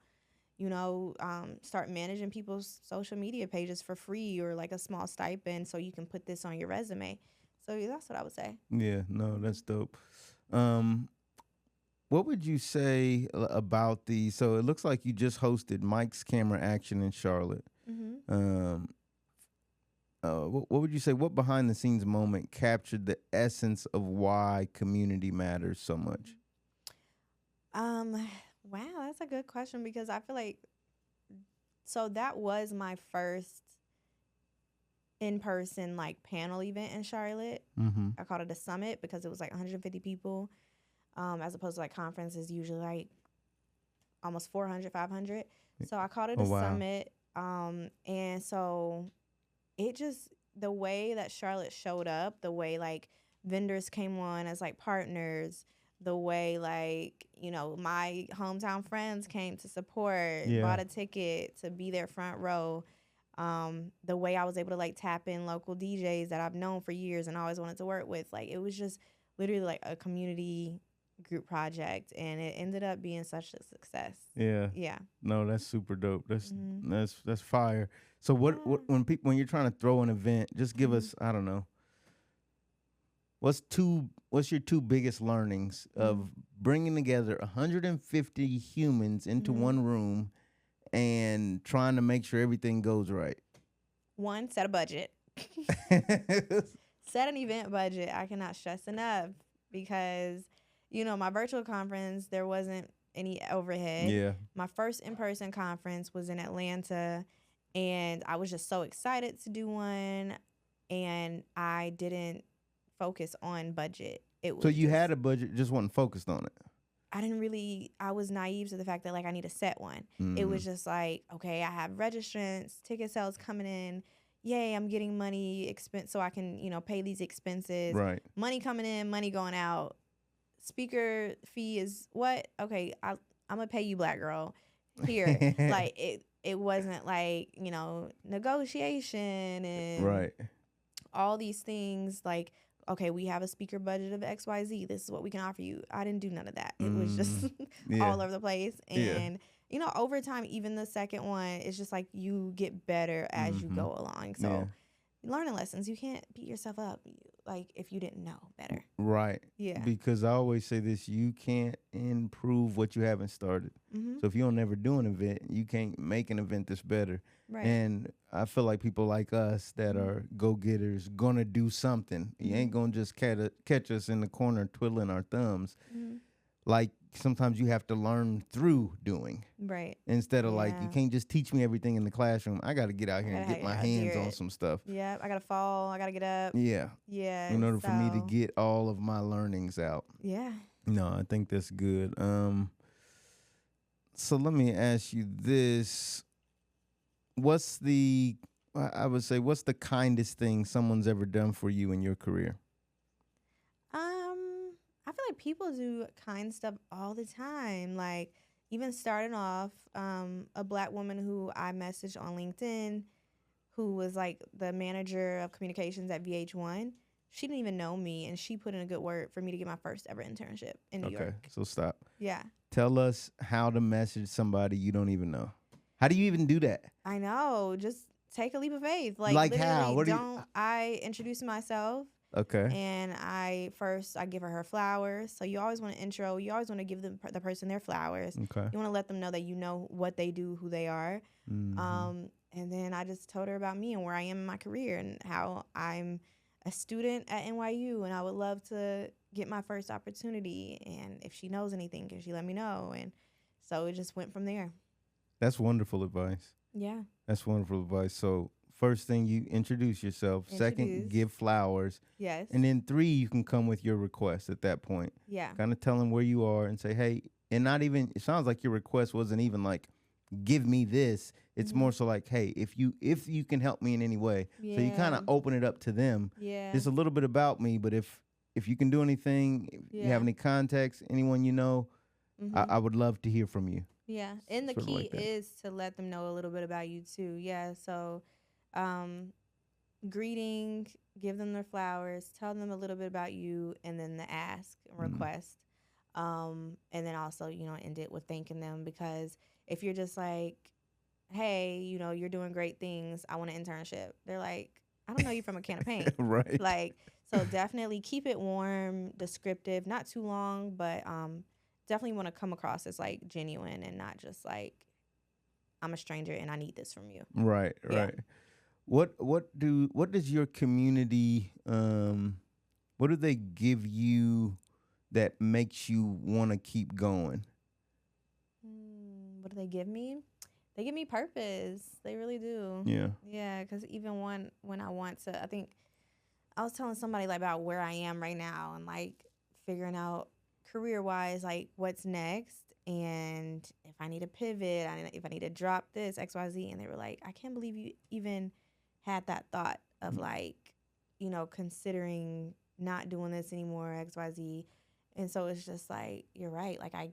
start managing people's social media pages for free or like a small stipend so you can put this on your resume? So that's what I would say. Yeah, no, that's dope. What would you say about so it looks like you just hosted Mike's Camera Action in Charlotte. What would you say, what behind the scenes moment captured the essence of why community matters so much? Wow, that's a good question because I feel like, so that was my first in-person like panel event in Charlotte. I called it a summit because it was like 150 people, as opposed to like conferences usually like almost 400, 500. So I called it a summit. And so it just, the way that Charlotte showed up, the way like vendors came on as like partners, the way like, my hometown friends came to support, bought a ticket to be there front row. The way I was able to like tap in local DJs that I've known for years and always wanted to work with. Like, it was just literally like a community group project, and it ended up being such a success. Yeah. No, that's super dope. That's fire. So when you're trying to throw an event, just give us, I don't know, what's your two biggest learnings of bringing together 150 humans into one room and trying to make sure everything goes right? One, set a budget. Set an event budget. I cannot stress enough because, my virtual conference, there wasn't any overhead. Yeah. My first in-person conference was in Atlanta, and I was just so excited to do one, and I didn't focus on budget. So you had a budget, just wasn't focused on it. I was naive to the fact that like I need to set one. It was just like, okay, I have registrants, ticket sales coming in. Yay, I'm getting money expense so I can, pay these expenses. Right. Money coming in, money going out. Speaker fee is what? Okay, I'm gonna pay you, black girl. Here. Like it wasn't like, negotiation and all these things like, okay, we have a speaker budget of XYZ. This is what we can offer you. I didn't do none of that. It was just all over the place. And, over time, even the second one, it's just like you get better as you go along. So learning lessons, you can't beat yourself up like if you didn't know better. Right. Yeah. Because I always say this, you can't improve what you haven't started. So if you don't ever do an event, you can't make an event that's better. Right. And I feel like people like us that are go-getters gonna do something. You ain't gonna just catch us in the corner twiddling our thumbs. Like sometimes you have to learn through doing. Right. Instead of like, you can't just teach me everything in the classroom. I got to get out here and get my hands on some stuff. Yeah, I got to fall. I got to get up. Yeah. Yeah. In order for me to get all of my learnings out. Yeah. No, I think that's good. So let me ask you this. What's the kindest thing someone's ever done for you in your career? I feel like people do kind stuff all the time. Like even starting off, a black woman who I messaged on LinkedIn, who was like the manager of communications at VH1. She didn't even know me, and she put in a good word for me to get my first ever internship in New York. Okay, so stop. Yeah. Tell us how to message somebody you don't even know. How do you even do that? I know. Just take a leap of faith. Like how? I introduce myself. Okay. And I give her flowers. So you always want to intro. You always want to give the person their flowers. Okay. You want to let them know that you know what they do, who they are. And then I just told her about me and where I am in my career and how I'm a student at NYU and I would love to get my first opportunity. And if she knows anything, can she let me know? And so it just went from there. That's wonderful advice. Yeah. That's wonderful advice. So first thing, you introduce yourself. Second, give flowers. Yes. And then 3, you can come with your request at that point. Yeah. Kind of tell them where you are and say, hey, and not even, it sounds like your request wasn't even like, give me this. It's more so like, hey, if you can help me in any way. Yeah. So you kind of open it up to them. Yeah. It's a little bit about me, but if if you can do anything, if you have any contacts, anyone you know, I would love to hear from you. Yeah. And the Sort of key like that. is to let them know a little bit about you too. Yeah. So, greeting, give them their flowers, tell them a little bit about you, and then the ask and request. And then also, end it with thanking them, because if you're just like, hey, you're doing great things, I want an internship, they're like, I don't know you from a can of paint. Right. Like, so definitely keep it warm, descriptive, not too long, but definitely want to come across as like genuine and not just like, I'm a stranger and I need this from you. Right. Yeah. What does your community what do they give you that makes you want to keep going? What do they give me? They give me purpose. They really do. Yeah. Yeah, because even when I want to, I think I was telling somebody like about where I am right now and like figuring out career-wise like what's next, and if I need to pivot, if I need to drop this XYZ, and they were like, I can't believe you even had that thought of like, considering not doing this anymore, XYZ. And so it's just like, you're right. Like I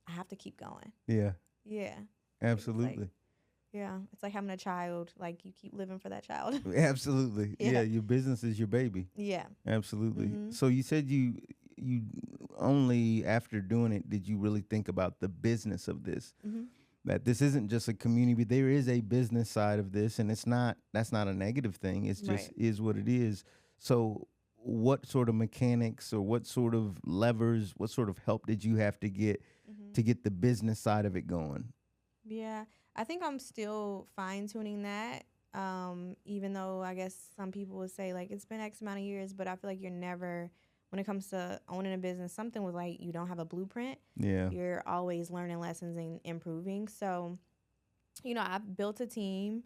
have to keep going. Yeah. Yeah. Absolutely. It's like having a child. Like you keep living for that child. Absolutely. Yeah. Your business is your baby. Yeah. Absolutely. So you said you only after doing it did you really think about the business of this? That this isn't just a community, but there is a business side of this, and that's not a negative thing. It's just is what it is. So what sort of mechanics or what sort of levers, what sort of help did you have to get the business side of it going? Yeah, I think I'm still fine tuning that. Even though I guess some people would say like it's been X amount of years, but I feel like you're never, when it comes to owning a business, something with like you don't have a blueprint. Yeah. You're always learning lessons and improving. So, I've built a team.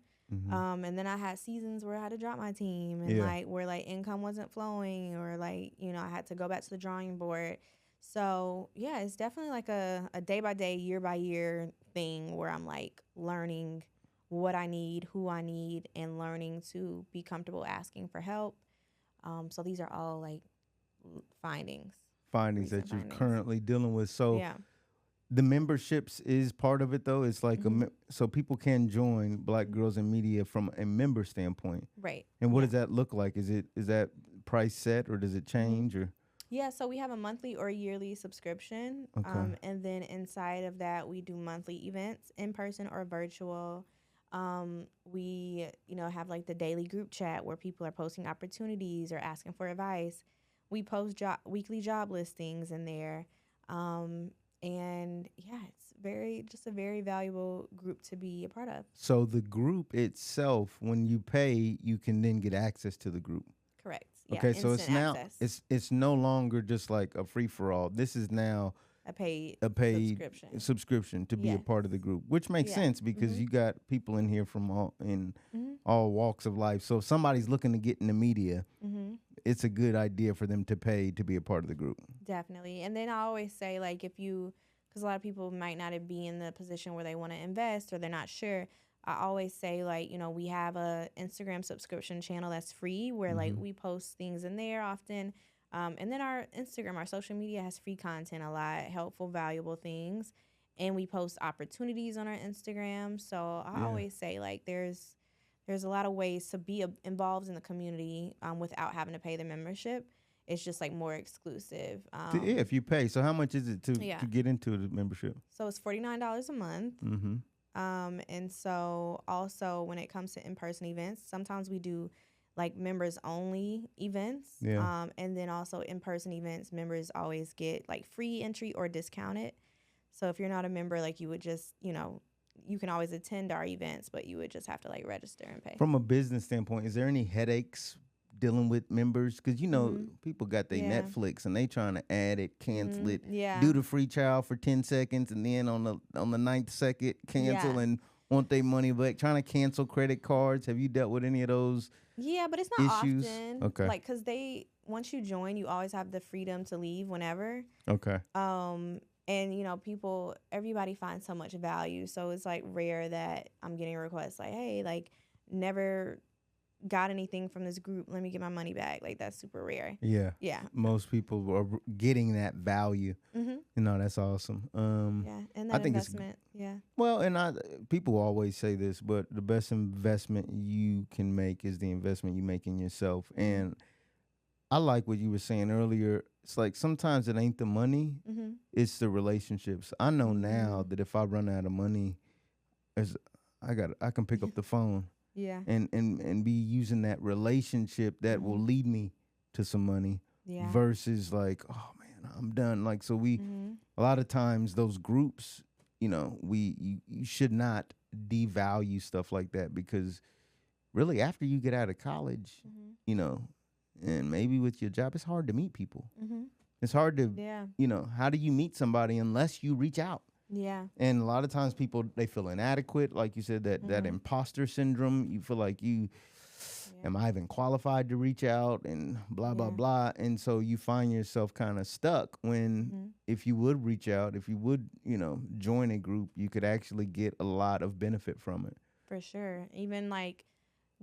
And then I had seasons where I had to drop my team and like where like income wasn't flowing, or like, I had to go back to the drawing board. So yeah, it's definitely like a day by day, year by year thing where I'm like learning what I need, who I need, and learning to be comfortable asking for help. So these are all like findings That you're currently dealing with. So yeah. the memberships is part of it though. It's like so people can join Black Girls in Media from a member standpoint. Right. And what does that look like? Is that price set or does it change or? Yeah, so we have a monthly or yearly subscription. Okay. And then inside of that, we do monthly events, in person or virtual. We, have like the daily group chat where people are posting opportunities or asking for advice. We post weekly job listings in there. And yeah, it's a very valuable group to be a part of. So the group itself, when you pay, you can then get access to the group. Correct. Okay, Yeah, so it's now access. it's no longer just like a free for all. This is now a paid subscription to be a part of the group, which makes sense because you got people in here from all walks of life. So if somebody's looking to get in the media, it's a good idea for them to pay to be a part of the group. Definitely. And then I always say, like, because a lot of people might not be in the position where they want to invest or they're not sure. I always say, like, we have a Instagram subscription channel that's free where, like, we post things in there often. And then our Instagram, our social media has free content, a lot, helpful, valuable things. And we post opportunities on our Instagram. So I always say, like, there's a lot of ways to be involved in the community without having to pay the membership. It's just, like, more exclusive. If you pay. So how much is it to get into the membership? So it's $49 a month. And so also when it comes to in-person events, sometimes we do like members only events. And then also in-person events, members always get like free entry or discounted. So if you're not a member, like you would just, you can always attend our events, but you would just have to like register and pay. From a business standpoint, is there any headaches dealing with members? Because people got their Netflix and they trying to add it, cancel it, do the free trial for 10 seconds, and then on the 9th second cancel and want their money back. Trying to cancel credit cards. Have you dealt with any of those? Yeah, but it's not issues? Often. Okay. Like, because once you join, you always have the freedom to leave whenever. Okay. And everybody finds so much value, so it's like rare that I'm getting requests like, hey, like never got anything from this group. Let me get my money back. Like, that's super rare. Yeah. Yeah. Most people are getting that value. Mm-hmm. You know, that's awesome. Yeah. And I that think investment. Yeah. well, and people always say this, but the best investment you can make is the investment you make in yourself. Mm-hmm. And I like what you were saying earlier. It's like sometimes it ain't the money, Mm-hmm. it's the relationships. I know now Mm-hmm. that if I run out of money, I can pick up the phone Yeah. and be using that relationship that will lead me to some money Yeah. versus like, oh man, I'm done. Like, so Mm-hmm. a lot of times those groups, you know, you should not devalue stuff like that, because really after you get out of college, Mm-hmm. you know, and maybe with your job, it's hard to meet people. Mm-hmm. It's hard to, Yeah. you know, how do you meet somebody unless you reach out? Yeah. And a lot of times people, they feel inadequate. Like you said, that imposter syndrome, you feel like am I even qualified to reach out and blah, blah, blah. And so you find yourself kind of stuck when if you would reach out, if you would, you know, join a group, you could actually get a lot of benefit from it. For sure. Even like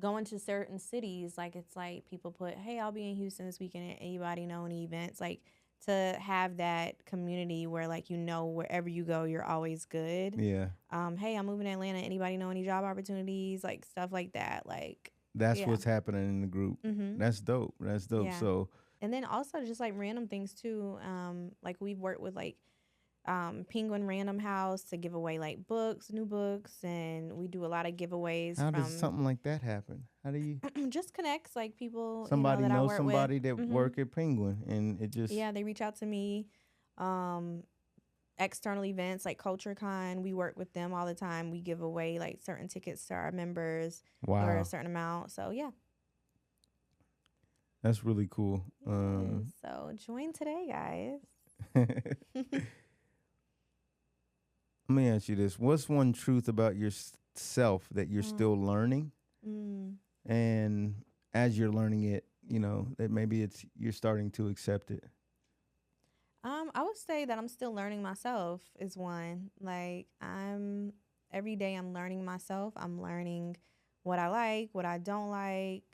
going to certain cities, like it's like people put, hey, I'll be in Houston this weekend. Anybody know any events? Like to have that community where like, you know, wherever you go, you're always good. Yeah. Hey, I'm moving to Atlanta. Anybody know any job opportunities? Like stuff like that. Like that's what's happening in the group. Mm-hmm. That's dope. That's dope. Yeah. So, and then also just like random things too. Like we've worked with like Penguin Random House to give away like books, new books, and we do a lot of giveaways. How does something like that happen? How do you just connects like people? somebody that I knows work somebody with. that work at Penguin, and it just they reach out to me. External events like CultureCon, we work with them all the time. We give away like certain tickets to our members for a certain amount. So yeah. That's really cool. So join today, guys. Let me ask you this. What's one truth about yourself that you're still learning? And as you're learning it, you know, that maybe you're starting to accept it. I would say that I'm still learning myself is one. Like every day I'm learning myself. I'm learning what I like, what I don't like.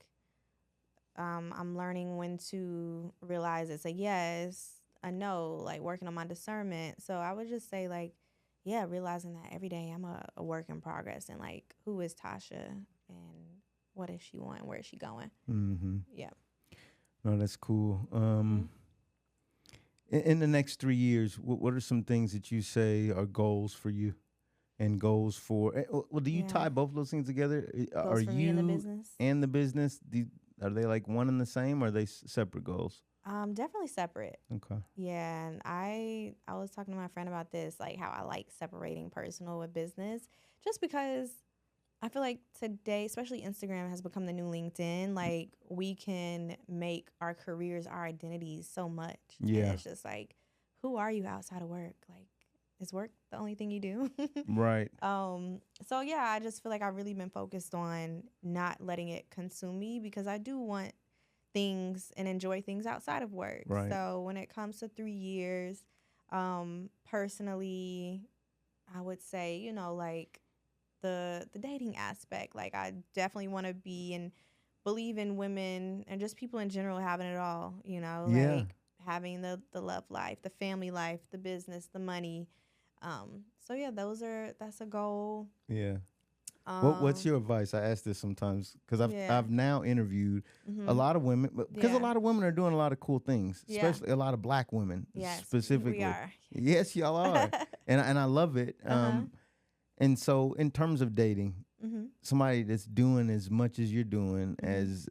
I'm learning when to realize it's a yes, a no, like working on my discernment. So I would just say like, yeah, realizing that every day I'm a work in progress, and like, who is Tasha and what does she want? Where is she going? Mm-hmm. Yeah. No, that's cool. In the next 3 years, what are some things that you say are goals for you and goals for, well, do you tie both of those things together? Goals are for you me and the business? And the business, are they like one and the same, or are they separate goals? Definitely separate. Okay. Yeah, and I was talking to my friend about this, like how I like separating personal with business, just because I feel like today, especially Instagram, has become the new LinkedIn. Like we can make our careers, our identities so much. Yeah. And it's just like, who are you outside of work? Like, is work the only thing you do? Right. So yeah, I just feel like I've really been focused on not letting it consume me, because I do want things and enjoy things outside of work. Right. So when it comes to 3 years, personally, I would say, you know, like the dating aspect, like I definitely want to be and believe in women and just people in general having it all, you know, like having the love life, the family life, the business, the money. So yeah, that's a goal. Yeah. What's your advice? I ask this sometimes because I've now interviewed a lot of women, because a lot of women are doing a lot of cool things, especially a lot of Black women specifically. We are. Yes, y'all are, and I love it. And so in terms of dating, somebody that's doing as much as you're doing, as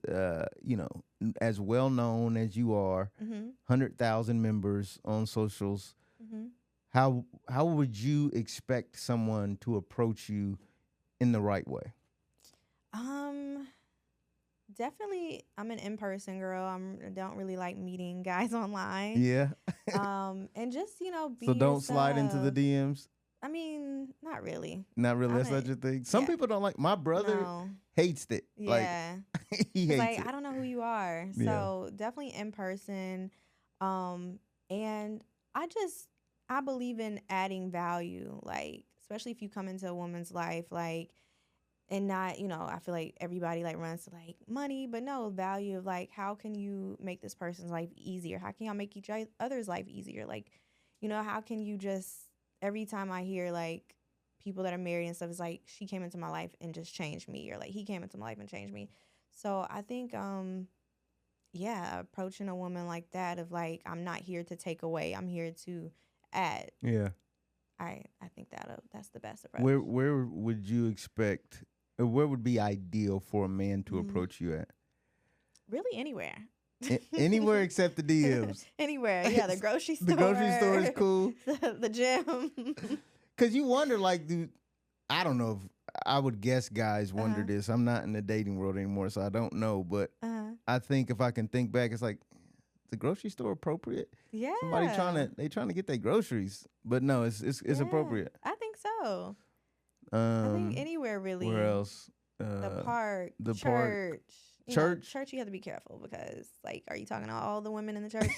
you know, as well known as you are, 100,000 members on socials, how would you expect someone to approach you in the right way? Definitely, I'm an in-person girl. I don't really like meeting guys online. Yeah. And just, you know, be so don't yourself. slide into the DMs. I mean, not really. Not really. That's such a thing. Some people don't like. My brother hates it. Yeah. Like, he hates like, it. I don't know who you are. So definitely in person. And I believe in adding value, like, especially if you come into a woman's life, like, and not, I feel like everybody like runs to like money, but no, value of like, how can you make this person's life easier? How can y'all make each other's life easier? Like, how can you just, every time I hear like people that are married and stuff, it's like, she came into my life and just changed me, or like he came into my life and changed me. So I think, yeah, approaching a woman like that of like, I'm not here to take away, I'm here to add. Yeah. I think that's the best approach. Where would you expect, or where would be ideal for a man to approach you at? Really anywhere. Anywhere except the DMs. Anywhere, yeah. The grocery store. The grocery store is cool. The gym. Because you wonder, like, I don't know if I would guess guys wonder this. I'm not in the dating world anymore, so I don't know. But I think if I can think back, it's like, the grocery store appropriate? Yeah. Somebody trying to get their groceries, but no, it's appropriate. I think so. I think anywhere really. Where else? The park, the church. Church. Church, you have to be careful because, like, are you talking to all the women in the church?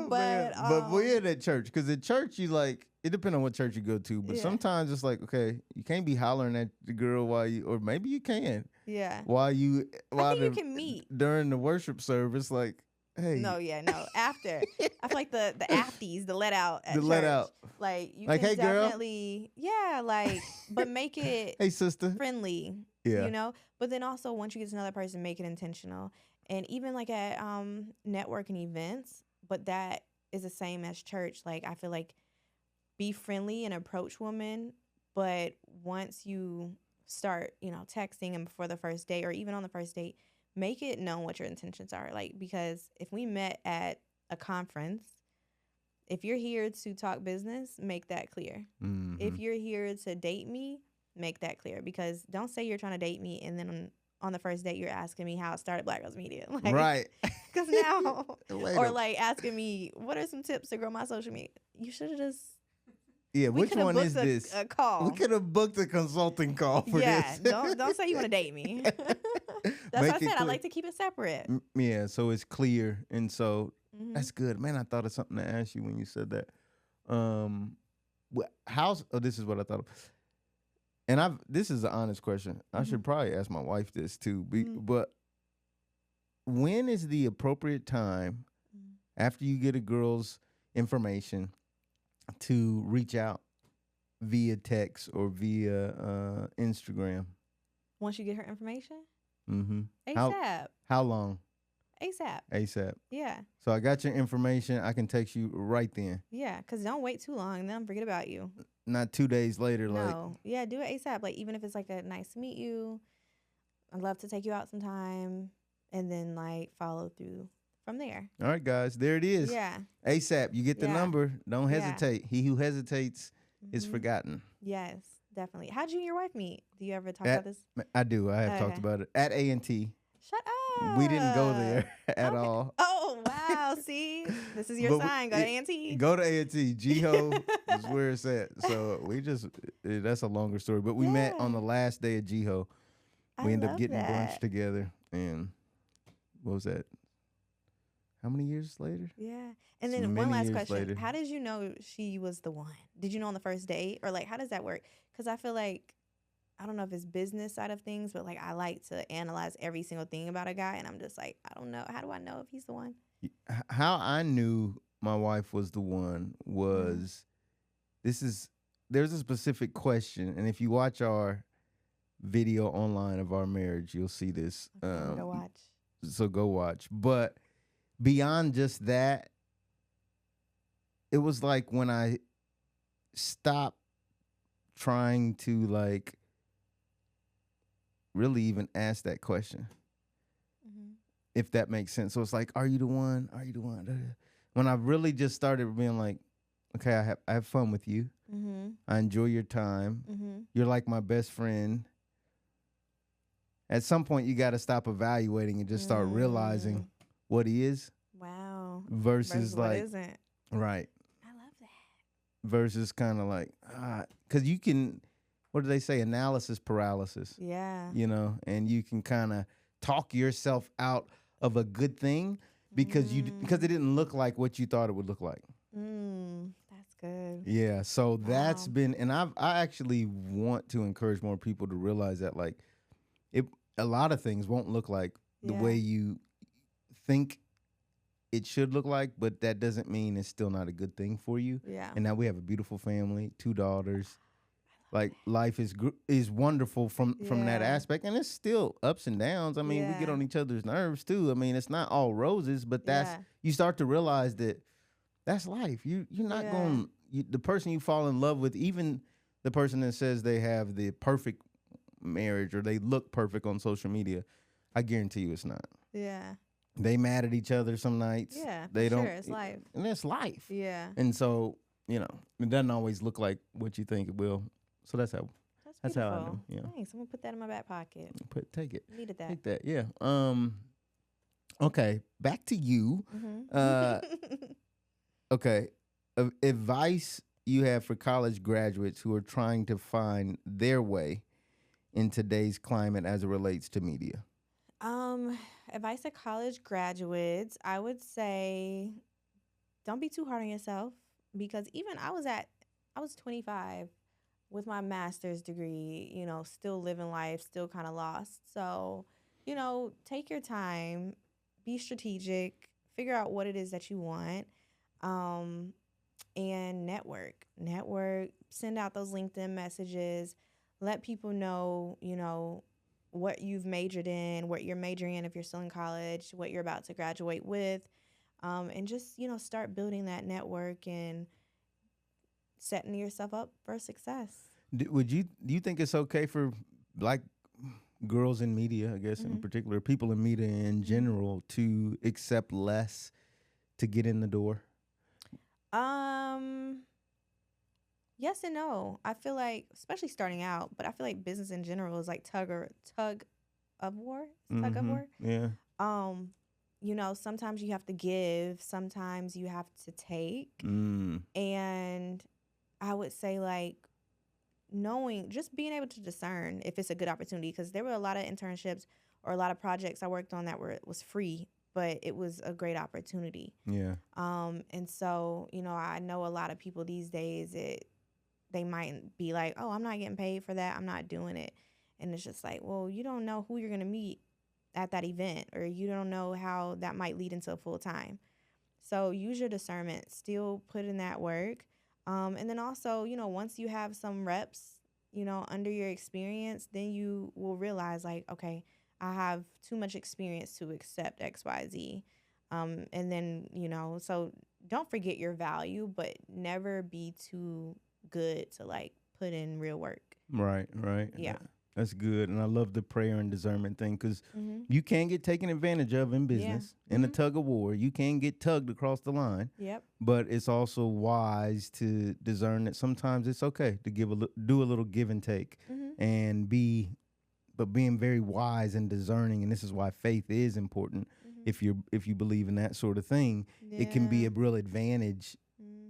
But we're in at church, because at church you like, it depends on what church you go to, but sometimes it's like, okay, you can't be hollering at the girl or maybe you can. Yeah. I think you can meet during the worship service, like, hey. No. After. I feel like the afties, the let out at church. Let out. Like, you like, can hey, definitely, girl. Yeah, like, but make it hey, sister. friendly. Yeah. But then also, once you get to another person, make it intentional. And even like at networking events, but that is the same as church. Like, I feel like, be friendly and approach women, but once you start, texting them before the first date or even on the first date, make it known what your intentions are. Like, because if we met at a conference, if you're here to talk business, make that clear. Mm-hmm. If you're here to date me, make that clear. Because don't say you're trying to date me and then on the first date you're asking me how I started Black Girls Media. Like, right. Because now, or like asking me, what are some tips to grow my social media? You should have just. Yeah, which one is this? A call. We could have booked a consulting call for this. Yeah, don't say you want to date me. That's what I said. I like to keep it separate. Yeah, so it's clear, and so that's good. Man, I thought of something to ask you when you said that. This is what I thought of. And this is an honest question. I should probably ask my wife this too. But when is the appropriate time after you get a girl's information to reach out via text or via Instagram? Once you get her information? Mm-hmm. ASAP. How long? ASAP. Yeah. So I got your information. I can text you right then. Yeah, because don't wait too long and then forget about you. Not 2 days later. No. Yeah, do it ASAP. Like, even if it's like a nice to meet you, I'd love to take you out sometime, and then like follow through from there. All right, guys, there it is. Yeah. ASAP. You get the number. Don't hesitate. He who hesitates is forgotten. Yes, definitely. How'd you and your wife meet? Do you ever talk about this? I do. I have talked about it at A&T. Shut up. We didn't go there at all. Oh, wow. See? This is your sign. Go to A&T. Go to A&T. Jiho is where it's at. So that's a longer story. But we met on the last day of Jiho. We ended up getting brunch together. And what was that? How many years later? Yeah. And then one last question. Later. How did you know she was the one? Did you know on the first date? Or like, how does that work? Because I feel like, I don't know if it's business side of things, but like, I like to analyze every single thing about a guy. And I'm just like, I don't know. How do I know if he's the one? How I knew my wife was the one was, there's a specific question. And if you watch our video online of our marriage, you'll see this. Okay, go watch. So go watch. But beyond just that, it was like when I stopped trying to like really even ask that question, if that makes sense. So it's like, are you the one? Are you the one? When I really just started being like, okay, I have fun with you. I enjoy your time. You're like my best friend. At some point, you got to stop evaluating and just start realizing what he is. Wow. Versus like, what isn't. Right. I love that. Versus kind of like, because you can, what do they say? Analysis paralysis. Yeah. You know, and you can kind of talk yourself out of a good thing because it didn't look like what you thought it would look like. That's good. Yeah. So that's Wow. been, and I actually want to encourage more people to realize that like it, a lot of things won't look like the way Yeah. you think it should look like, but that doesn't mean it's still not a good thing for you. Yeah. And now we have a beautiful family, 2 daughters. Like life is wonderful from that Yeah. aspect, and it's still ups and downs. I mean, we get Yeah. on each other's nerves too. I mean, it's not all roses, but that's, Yeah. you start to realize that that's life. You're not Yeah. going, the person you fall in love with, even the person that says they have the perfect marriage or they look perfect on social media, I guarantee you it's not. Yeah. They mad at each other some nights. Yeah. They For don't, sure. It's life. and it's life. Yeah. And so, it doesn't always look like what you think it will. So that's how That's how I beautiful. know. Yeah. Thanks. I'm gonna put that in my back pocket. Take it. Needed that. Take that. Yeah. Okay. Back to you. Mm-hmm. Okay. Advice you have for college graduates who are trying to find their way in today's climate as it relates to media. Advice to college graduates, I would say don't be too hard on yourself, because even I was 25 with my master's degree, still living life, still kind of lost. So, take your time, be strategic, figure out what it is that you want, and network, send out those LinkedIn messages, let people know, what you've majored in, what you're majoring in if you're still in college, what you're about to graduate with, and just, start building that network and setting yourself up for success. Do you think it's okay for black girls in media, I guess in particular, people in media in general, to accept less to get in the door? Yes and no. I feel like, especially starting out, but I feel like business in general is like tug of war. Tug of war. Yeah. Sometimes you have to give, sometimes you have to take. And I would say like just being able to discern if it's a good opportunity, because there were a lot of internships or a lot of projects I worked on that was free, but it was a great opportunity. Yeah. And so, I know a lot of people these days, they might be like, oh, I'm not getting paid for that, I'm not doing it. And it's just like, well, you don't know who you're going to meet at that event, or you don't know how that might lead into a full time. So use your discernment, still put in that work. And then also, once you have some reps, under your experience, then you will realize like, okay, I have too much experience to accept X, Y, Z. And then, so don't forget your value, but never be too good to like put in real work. Right. Yeah. That's good. And I love the prayer and discernment thing, because you can get taken advantage of in business, in a tug of war. You can get tugged across the line. Yep. But it's also wise to discern that sometimes it's okay to do a little give and take, and being very wise and discerning. And this is why faith is important. If you believe in that sort of thing, it can be a real advantage.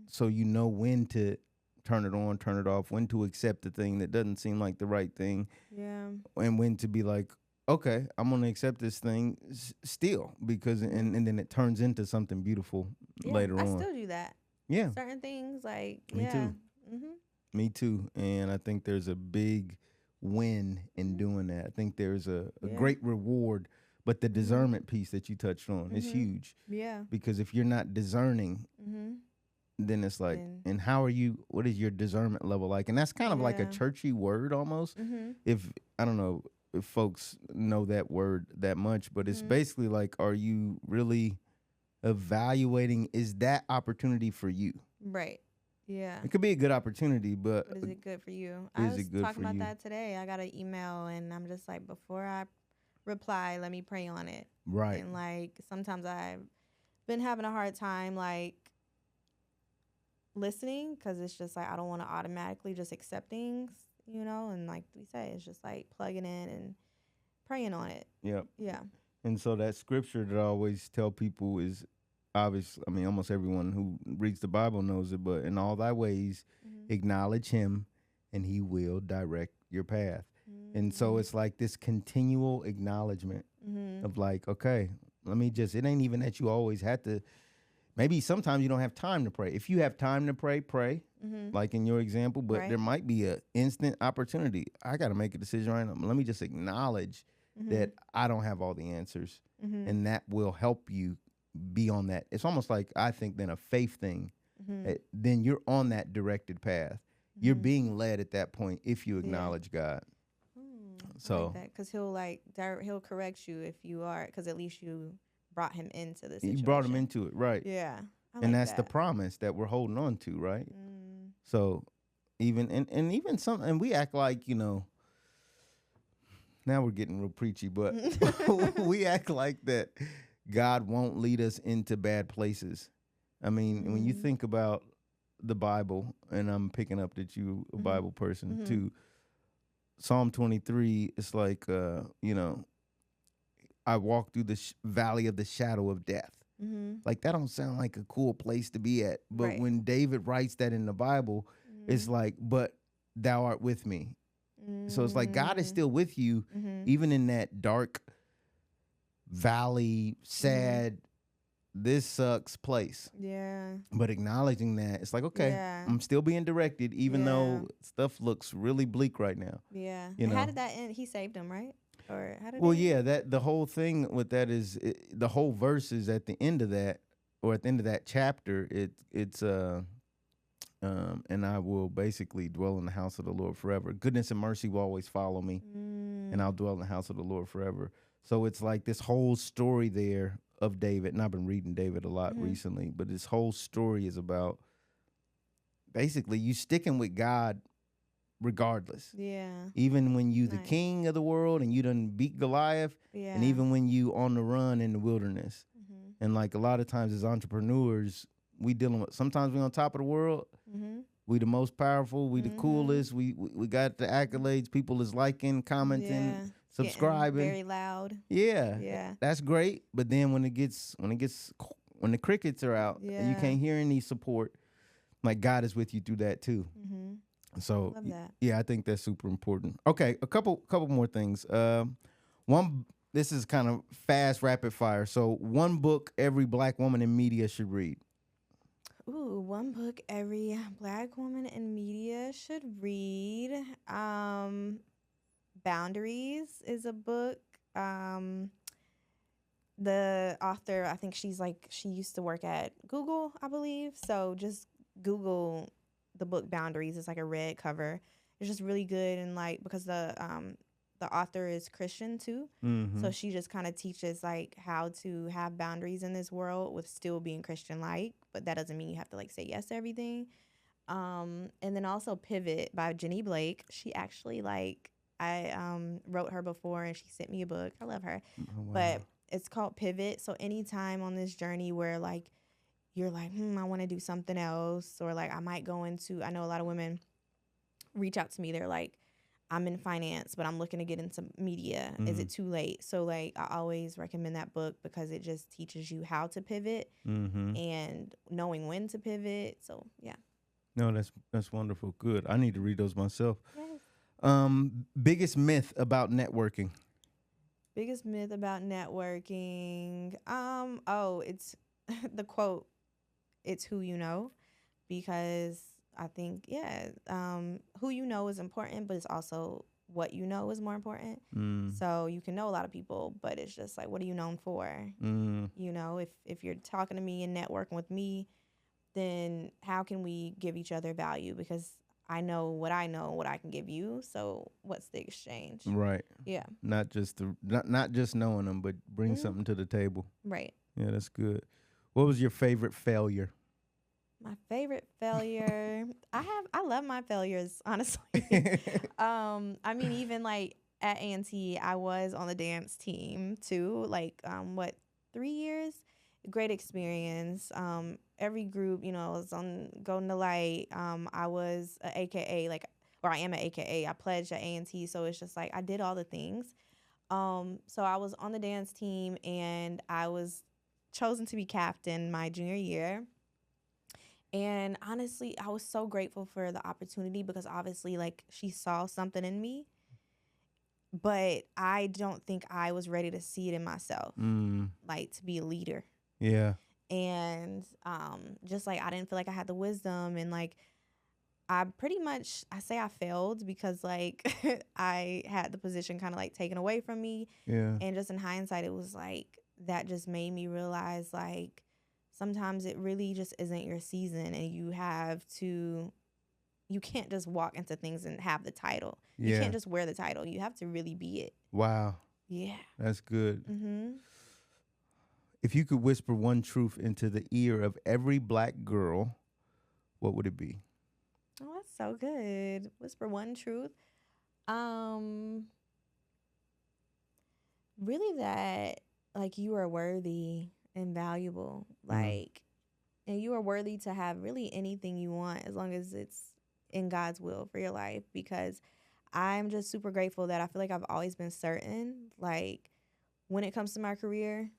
So you know when to turn it on, turn it off, when to accept the thing that doesn't seem like the right thing. Yeah. And when to be like, okay, I'm going to accept this thing still, because, and then it turns into something beautiful later on. I still do that. Yeah. Certain things like, Me too. Me too. And I think there's a big win in doing that. I think there's a great reward, but the discernment piece that you touched on is huge. Yeah. Because if you're not discerning, then it's like, and what is your discernment level like? And that's kind of like a churchy word almost. If, I don't know if folks know that word that much, but it's basically like, are you really evaluating, is that opportunity for you? Right. Yeah. It could be a good opportunity, but is it good for you? Is I was it good talking for about you? that today. I got an email and I'm just like, before I reply, let me pray on it. Right. And like, sometimes I've been having a hard time like listening, because it's just like I don't want to automatically just accept things, and like we say, it's just like plugging in and praying on it. Yep. Yeah. And so that scripture that I always tell people is obvious. I mean, almost everyone who reads the Bible knows it, but in all thy ways, acknowledge him and he will direct your path. And so it's like this continual acknowledgement of like, okay, it ain't even that you always have to maybe sometimes you don't have time to pray. If you have time to pray, pray, like in your example, but Right. there might be an instant opportunity. I got to make a decision right now. Let me just acknowledge that I don't have all the answers, and that will help you be on that. It's almost like, I think, then a faith thing. Then you're on that directed path. You're being led at that point if you acknowledge God. So I like that, because he'll correct you if you are, because at least you brought him into the situation. You brought him into it, right? Yeah. And that's the promise that we're holding on to, right? So even and even some, and we act like, now we're getting real preachy, but we act like that God won't lead us into bad places. I mean, when you think about the Bible, and I'm picking up that you a Bible person too, Psalm 23, it's like, I walk through the valley of the shadow of death. Like, that don't sound like a cool place to be at. But when David writes that in the Bible, it's like, but thou art with me. So it's like God is still with you, even in that dark valley, sad, this sucks place. Yeah. But acknowledging that, it's like, okay, I'm still being directed, even though stuff looks really bleak right now. Yeah. And how did that end? He saved him, right? Or how did Well, yeah, that the whole thing with that is the whole verse is at the end of that, or at the end of that chapter. It's and I will basically dwell in the house of the Lord forever. Goodness and mercy will always follow me, and I'll dwell in the house of the Lord forever. So it's like this whole story there of David, and I've been reading David a lot recently, but this whole story is about basically you sticking with God regardless. Yeah. Even when you the king of the world and you done beat Goliath, and even when you on the run in the wilderness. And like a lot of times as entrepreneurs, we dealing with, sometimes we on top of the world, we the most powerful, we the coolest, we got the accolades, people is liking, commenting, subscribing. Getting very loud. Yeah. That's great. But then when the crickets are out and you can't hear any support, like God is with you through that too. So love that. Yeah, I think that's super important. Okay, a couple more things. This is kind of fast, rapid fire. So one book every Black woman in media should read. Ooh, one book every Black woman in media should read. Boundaries is a book. The author, I think she used to work at Google, I believe. So just Google the book Boundaries. It's like a red cover. It's just really good, and like, because the author is Christian too, so she just kind of teaches like how to have boundaries in this world with still being Christian-like, but that doesn't mean you have to like say yes to everything. And then also Pivot by Jenny Blake. She actually I wrote her before, and she sent me a book. I love her. Oh, wow. But it's called Pivot. So anytime on this journey where like you're like, I want to do something else, or like I might go into, I know a lot of women reach out to me. They're like, I'm in finance, but I'm looking to get into media. Is it too late? So like I always recommend that book because it just teaches you how to pivot and knowing when to pivot. So yeah. No, that's wonderful. Good. I need to read those myself. Yes. Biggest myth about networking. Biggest myth about networking. It's the quote, it's who you know, because I think, who you know is important, but it's also what you know is more important. So you can know a lot of people, but it's just like, what are you known for? You know, if you're talking to me and networking with me, then how can we give each other value? Because I know what I can give you. So what's the exchange? Right. Yeah. Not just knowing them, but bring something to the table. Right. Yeah, that's good. What was your favorite failure? My favorite failure, I love my failures, honestly. I mean, even like at A&T, I was on the dance team too. Like, 3 years? Great experience. Every group, was on Golden to Light. I was a AKA, I am an AKA. I pledged at A&T, so it's just like I did all the things. So I was on the dance team, and I was chosen to be captain my junior year. And honestly, I was so grateful for the opportunity because obviously, like, she saw something in me, but I don't think I was ready to see it in myself, like, to be a leader. Yeah. And just like I didn't feel like I had the wisdom, and like I pretty much, I say I failed because like I had the position kind of like taken away from me. Yeah. And just in hindsight, it was like that just made me realize like sometimes it really just isn't your season, and you can't just walk into things and have the title. You Yeah. can't just wear the title. You have to really be it. Wow. Yeah. That's good. Mm-hmm. If you could whisper one truth into the ear of every black girl, what would it be? Oh, that's so good. Whisper one truth. Really that like you are worthy and valuable. Like, and you are worthy to have really anything you want as long as it's in God's will for your life. Because I'm just super grateful that I feel like I've always been certain. Like when it comes to my career,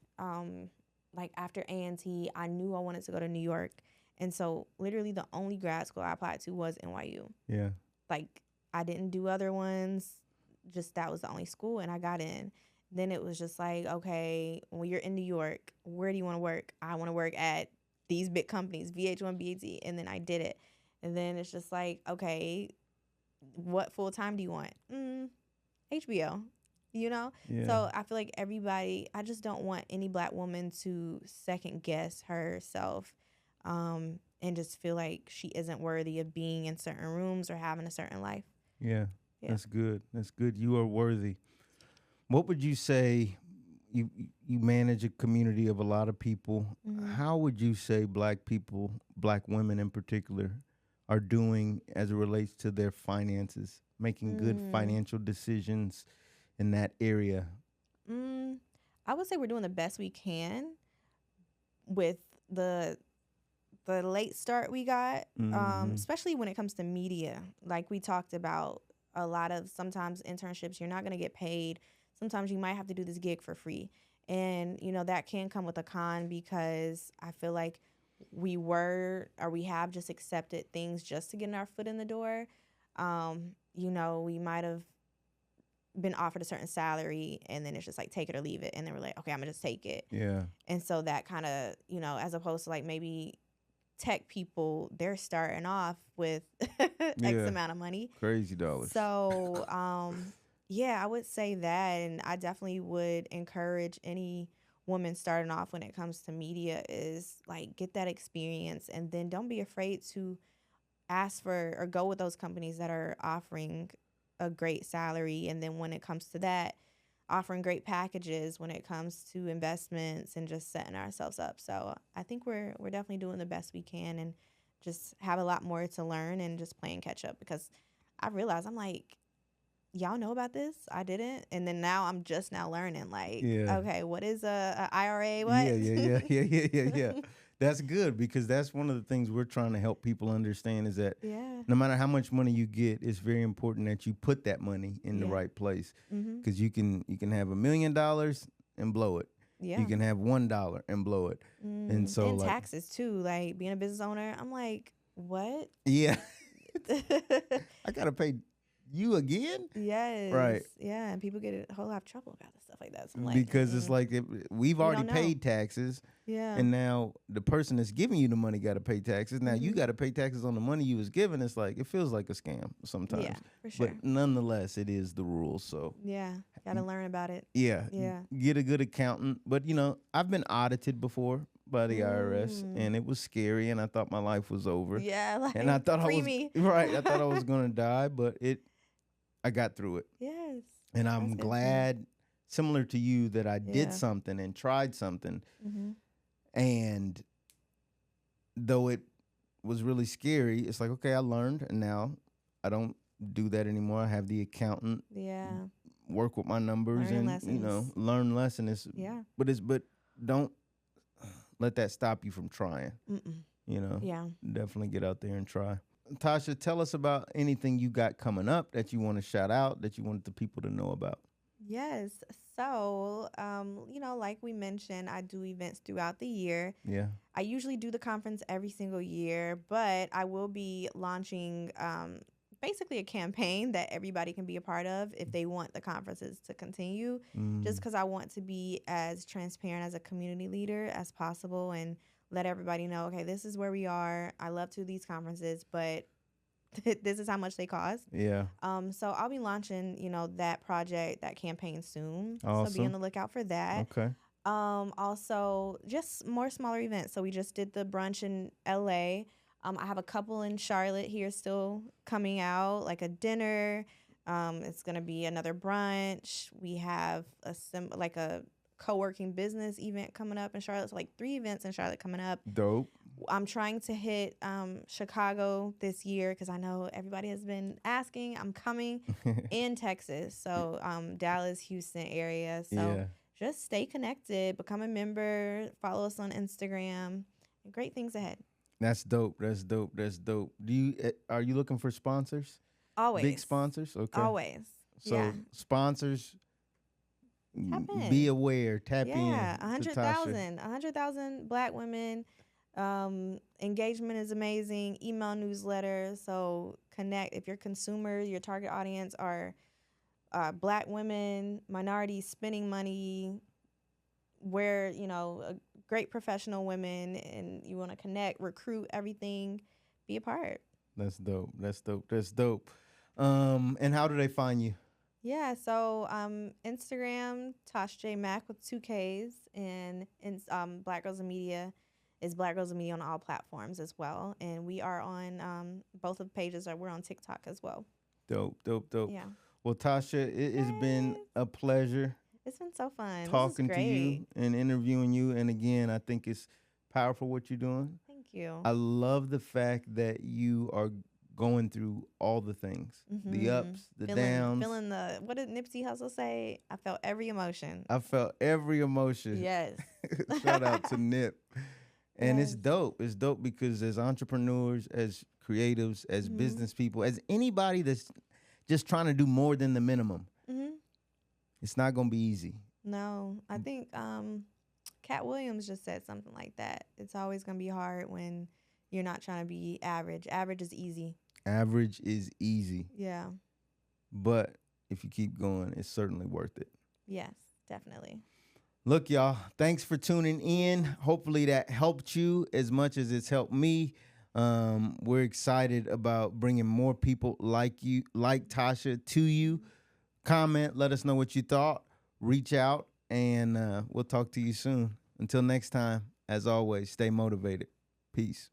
like after A&T, I knew I wanted to go to New York. And so literally the only grad school I applied to was NYU. Yeah. Like I didn't do other ones. Just that was the only school, and I got in. Then it was just like, okay, when you're in New York, where do you want to work? I want to work at these big companies, VH1, BET, and then I did it. And then it's just like, okay, what full time do you want? HBO, you know? Yeah. So I feel like everybody, I just don't want any black woman to second guess herself and just feel like she isn't worthy of being in certain rooms or having a certain life. Yeah. Yeah. That's good. That's good. You are worthy. What would you say? You manage a community of a lot of people. Mm-hmm. How would you say black people, black women in particular, are doing as it relates to their finances, making good financial decisions in that area? I would say we're doing the best we can with the late start we got, especially when it comes to media. Like we talked about, a lot of sometimes internships you're not going to get paid. Sometimes you might have to do this gig for free, and you know that can come with a con, because I feel like we have just accepted things just to get our foot in the door. You know, we might have been offered a certain salary, and then it's just like take it or leave it, and then we're like, okay, I'm gonna just take it. Yeah. And so that kind of, you know, as opposed to like maybe tech people, they're starting off with X amount of money. Crazy dollars. So, yeah, I would say that. And I definitely would encourage any woman starting off when it comes to media is like get that experience, and then don't be afraid to ask for or go with those companies that are offering a great salary. And then when it comes to that, offering great packages when it comes to investments and just setting ourselves up. So I think we're definitely doing the best we can, and just have a lot more to learn and just playing catch up, because I realized I'm like, y'all know about this? I didn't. And then now I'm just now learning like, okay, what is a IRA? What? Yeah. That's good, because that's one of the things we're trying to help people understand is that no matter how much money you get, it's very important that you put that money in the right place, because you can have $1 million and blow it. Yeah. You can have $1 and blow it. And so and like, taxes too, like being a business owner, I'm like, what? Yeah. I got to pay you again? Yes. Right. Yeah, and people get a whole lot of trouble about stuff like that. So I'm like, because it's like we've already paid taxes. Yeah. And now the person that's giving you the money got to pay taxes. Now you got to pay taxes on the money you was given. It's like, it feels like a scam sometimes. Yeah, for sure. But nonetheless, it is the rules. So yeah, got to learn about it. yeah. Yeah. Get a good accountant. But, you know, I've been audited before by the IRS, and it was scary, and I thought my life was over. Yeah, like, and I thought I thought I was going to die, but I got through it. Yes. And I'm glad, similar to you, that I did something and tried something. And though it was really scary, it's like, okay, I learned, and now I don't do that anymore. I have the accountant work with my numbers learn and lessons. You know, learn lessons. But don't let that stop you from trying. You know, definitely get out there and try. Tasha, tell us about anything you got coming up that you want to shout out, that you want the people to know about. Yes. So, you know, like we mentioned, I do events throughout the year. Yeah. I usually do the conference every single year, but I will be launching basically a campaign that everybody can be a part of if they want the conferences to continue, just because I want to be as transparent as a community leader as possible and let everybody know, okay, this is where we are. I love to do these conferences, but this is how much they cost. Yeah. So I'll be launching, that project, that campaign soon. Awesome. So be on the lookout for that. Okay. Also just more smaller events. So we just did the brunch in LA. I have a couple in Charlotte here still coming out, like a dinner. It's going to be another brunch. We have a co-working business event coming up in Charlotte. So like 3 events in Charlotte coming up. Dope. I'm trying to hit Chicago this year because I know everybody has been asking. I'm coming in Texas, so Dallas, Houston area. So just stay connected, become a member, follow us on Instagram. Great things ahead. That's dope. That's dope. That's dope. Are you looking for sponsors? Always. Big sponsors? Okay. Always. So sponsors, be aware, tap in. Yeah, 100,000 Black women. Engagement is amazing. Email newsletter. So connect. If your consumer, your target audience are Black women, minorities, spending money, where great professional women, and you want to connect, recruit, everything, be a part. That's dope. That's dope. That's dope. And how do they find you? Yeah, so Instagram, Tasha J Mac with 2 Ks, and Black Girls in Media is Black Girls in Media on all platforms as well. And we are on both of the pages. We're on TikTok as well. Dope, dope, dope. Yeah. Well, Tasha, it has been a pleasure. It's been so fun. Talking to you and interviewing you. And again, I think it's powerful what you're doing. Thank you. I love the fact that you are going through all the things, the ups, the downs. Feeling what did Nipsey Hussle say? I felt every emotion. I felt every emotion. Yes. Shout out to Nip. And it's dope. It's dope because as entrepreneurs, as creatives, as business people, as anybody that's just trying to do more than the minimum, it's not going to be easy. No. I think Cat Williams just said something like that. It's always going to be hard when you're not trying to be average. Average is easy. Average is easy. Yeah. But if you keep going, it's certainly worth it. Yes, definitely. Look, y'all, thanks for tuning in. Hopefully that helped you as much as it's helped me. We're excited about bringing more people like you, like Tasha, to you. Comment, let us know what you thought. Reach out, and we'll talk to you soon. Until next time, as always, stay motivated. Peace.